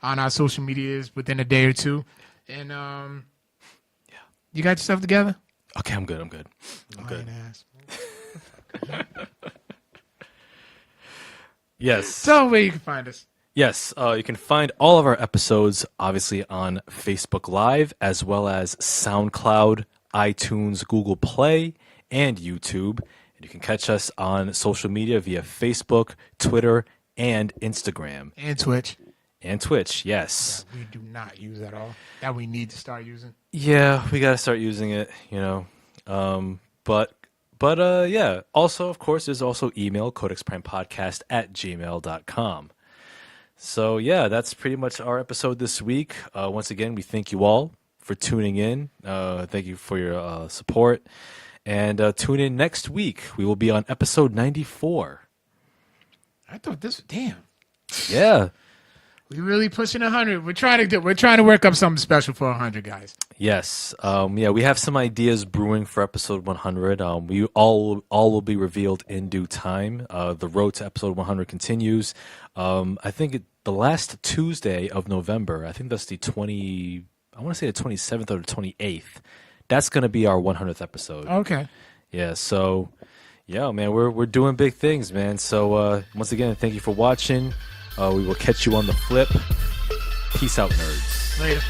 our social medias within a day or two. And you got yourself together? Okay, I'm good. I'm good. Yes. Tell them where you can find us. Yes, you can find all of our episodes, obviously, on Facebook Live, as well as SoundCloud, iTunes, Google Play, and YouTube. And you can catch us on social media via Facebook, Twitter, and Instagram. And Twitch. And Twitch, yes. That we do not use at all. That we need to start using. Yeah, we got to start using it, But yeah. Also, of course, there's also email, codexprimepodcast@gmail.com. So, yeah, that's pretty much our episode this week. Once again, we thank you all for tuning in. Thank you for your support. And tune in next week. We will be on episode 94. I thought this... Damn. Yeah. We're really pushing 100. We're trying to work up something special for 100, guys. Yes. Yeah, we have some ideas brewing for episode 100. We all will be revealed in due time. The road to episode 100 continues. I think the last Tuesday of November, I think that's the I want to say the 27th or the 28th. That's going to be our 100th episode. Okay. Yeah, so, yeah, man, we're doing big things, man. So, once again, thank you for watching. We will catch you on the flip. Peace out, nerds. Later.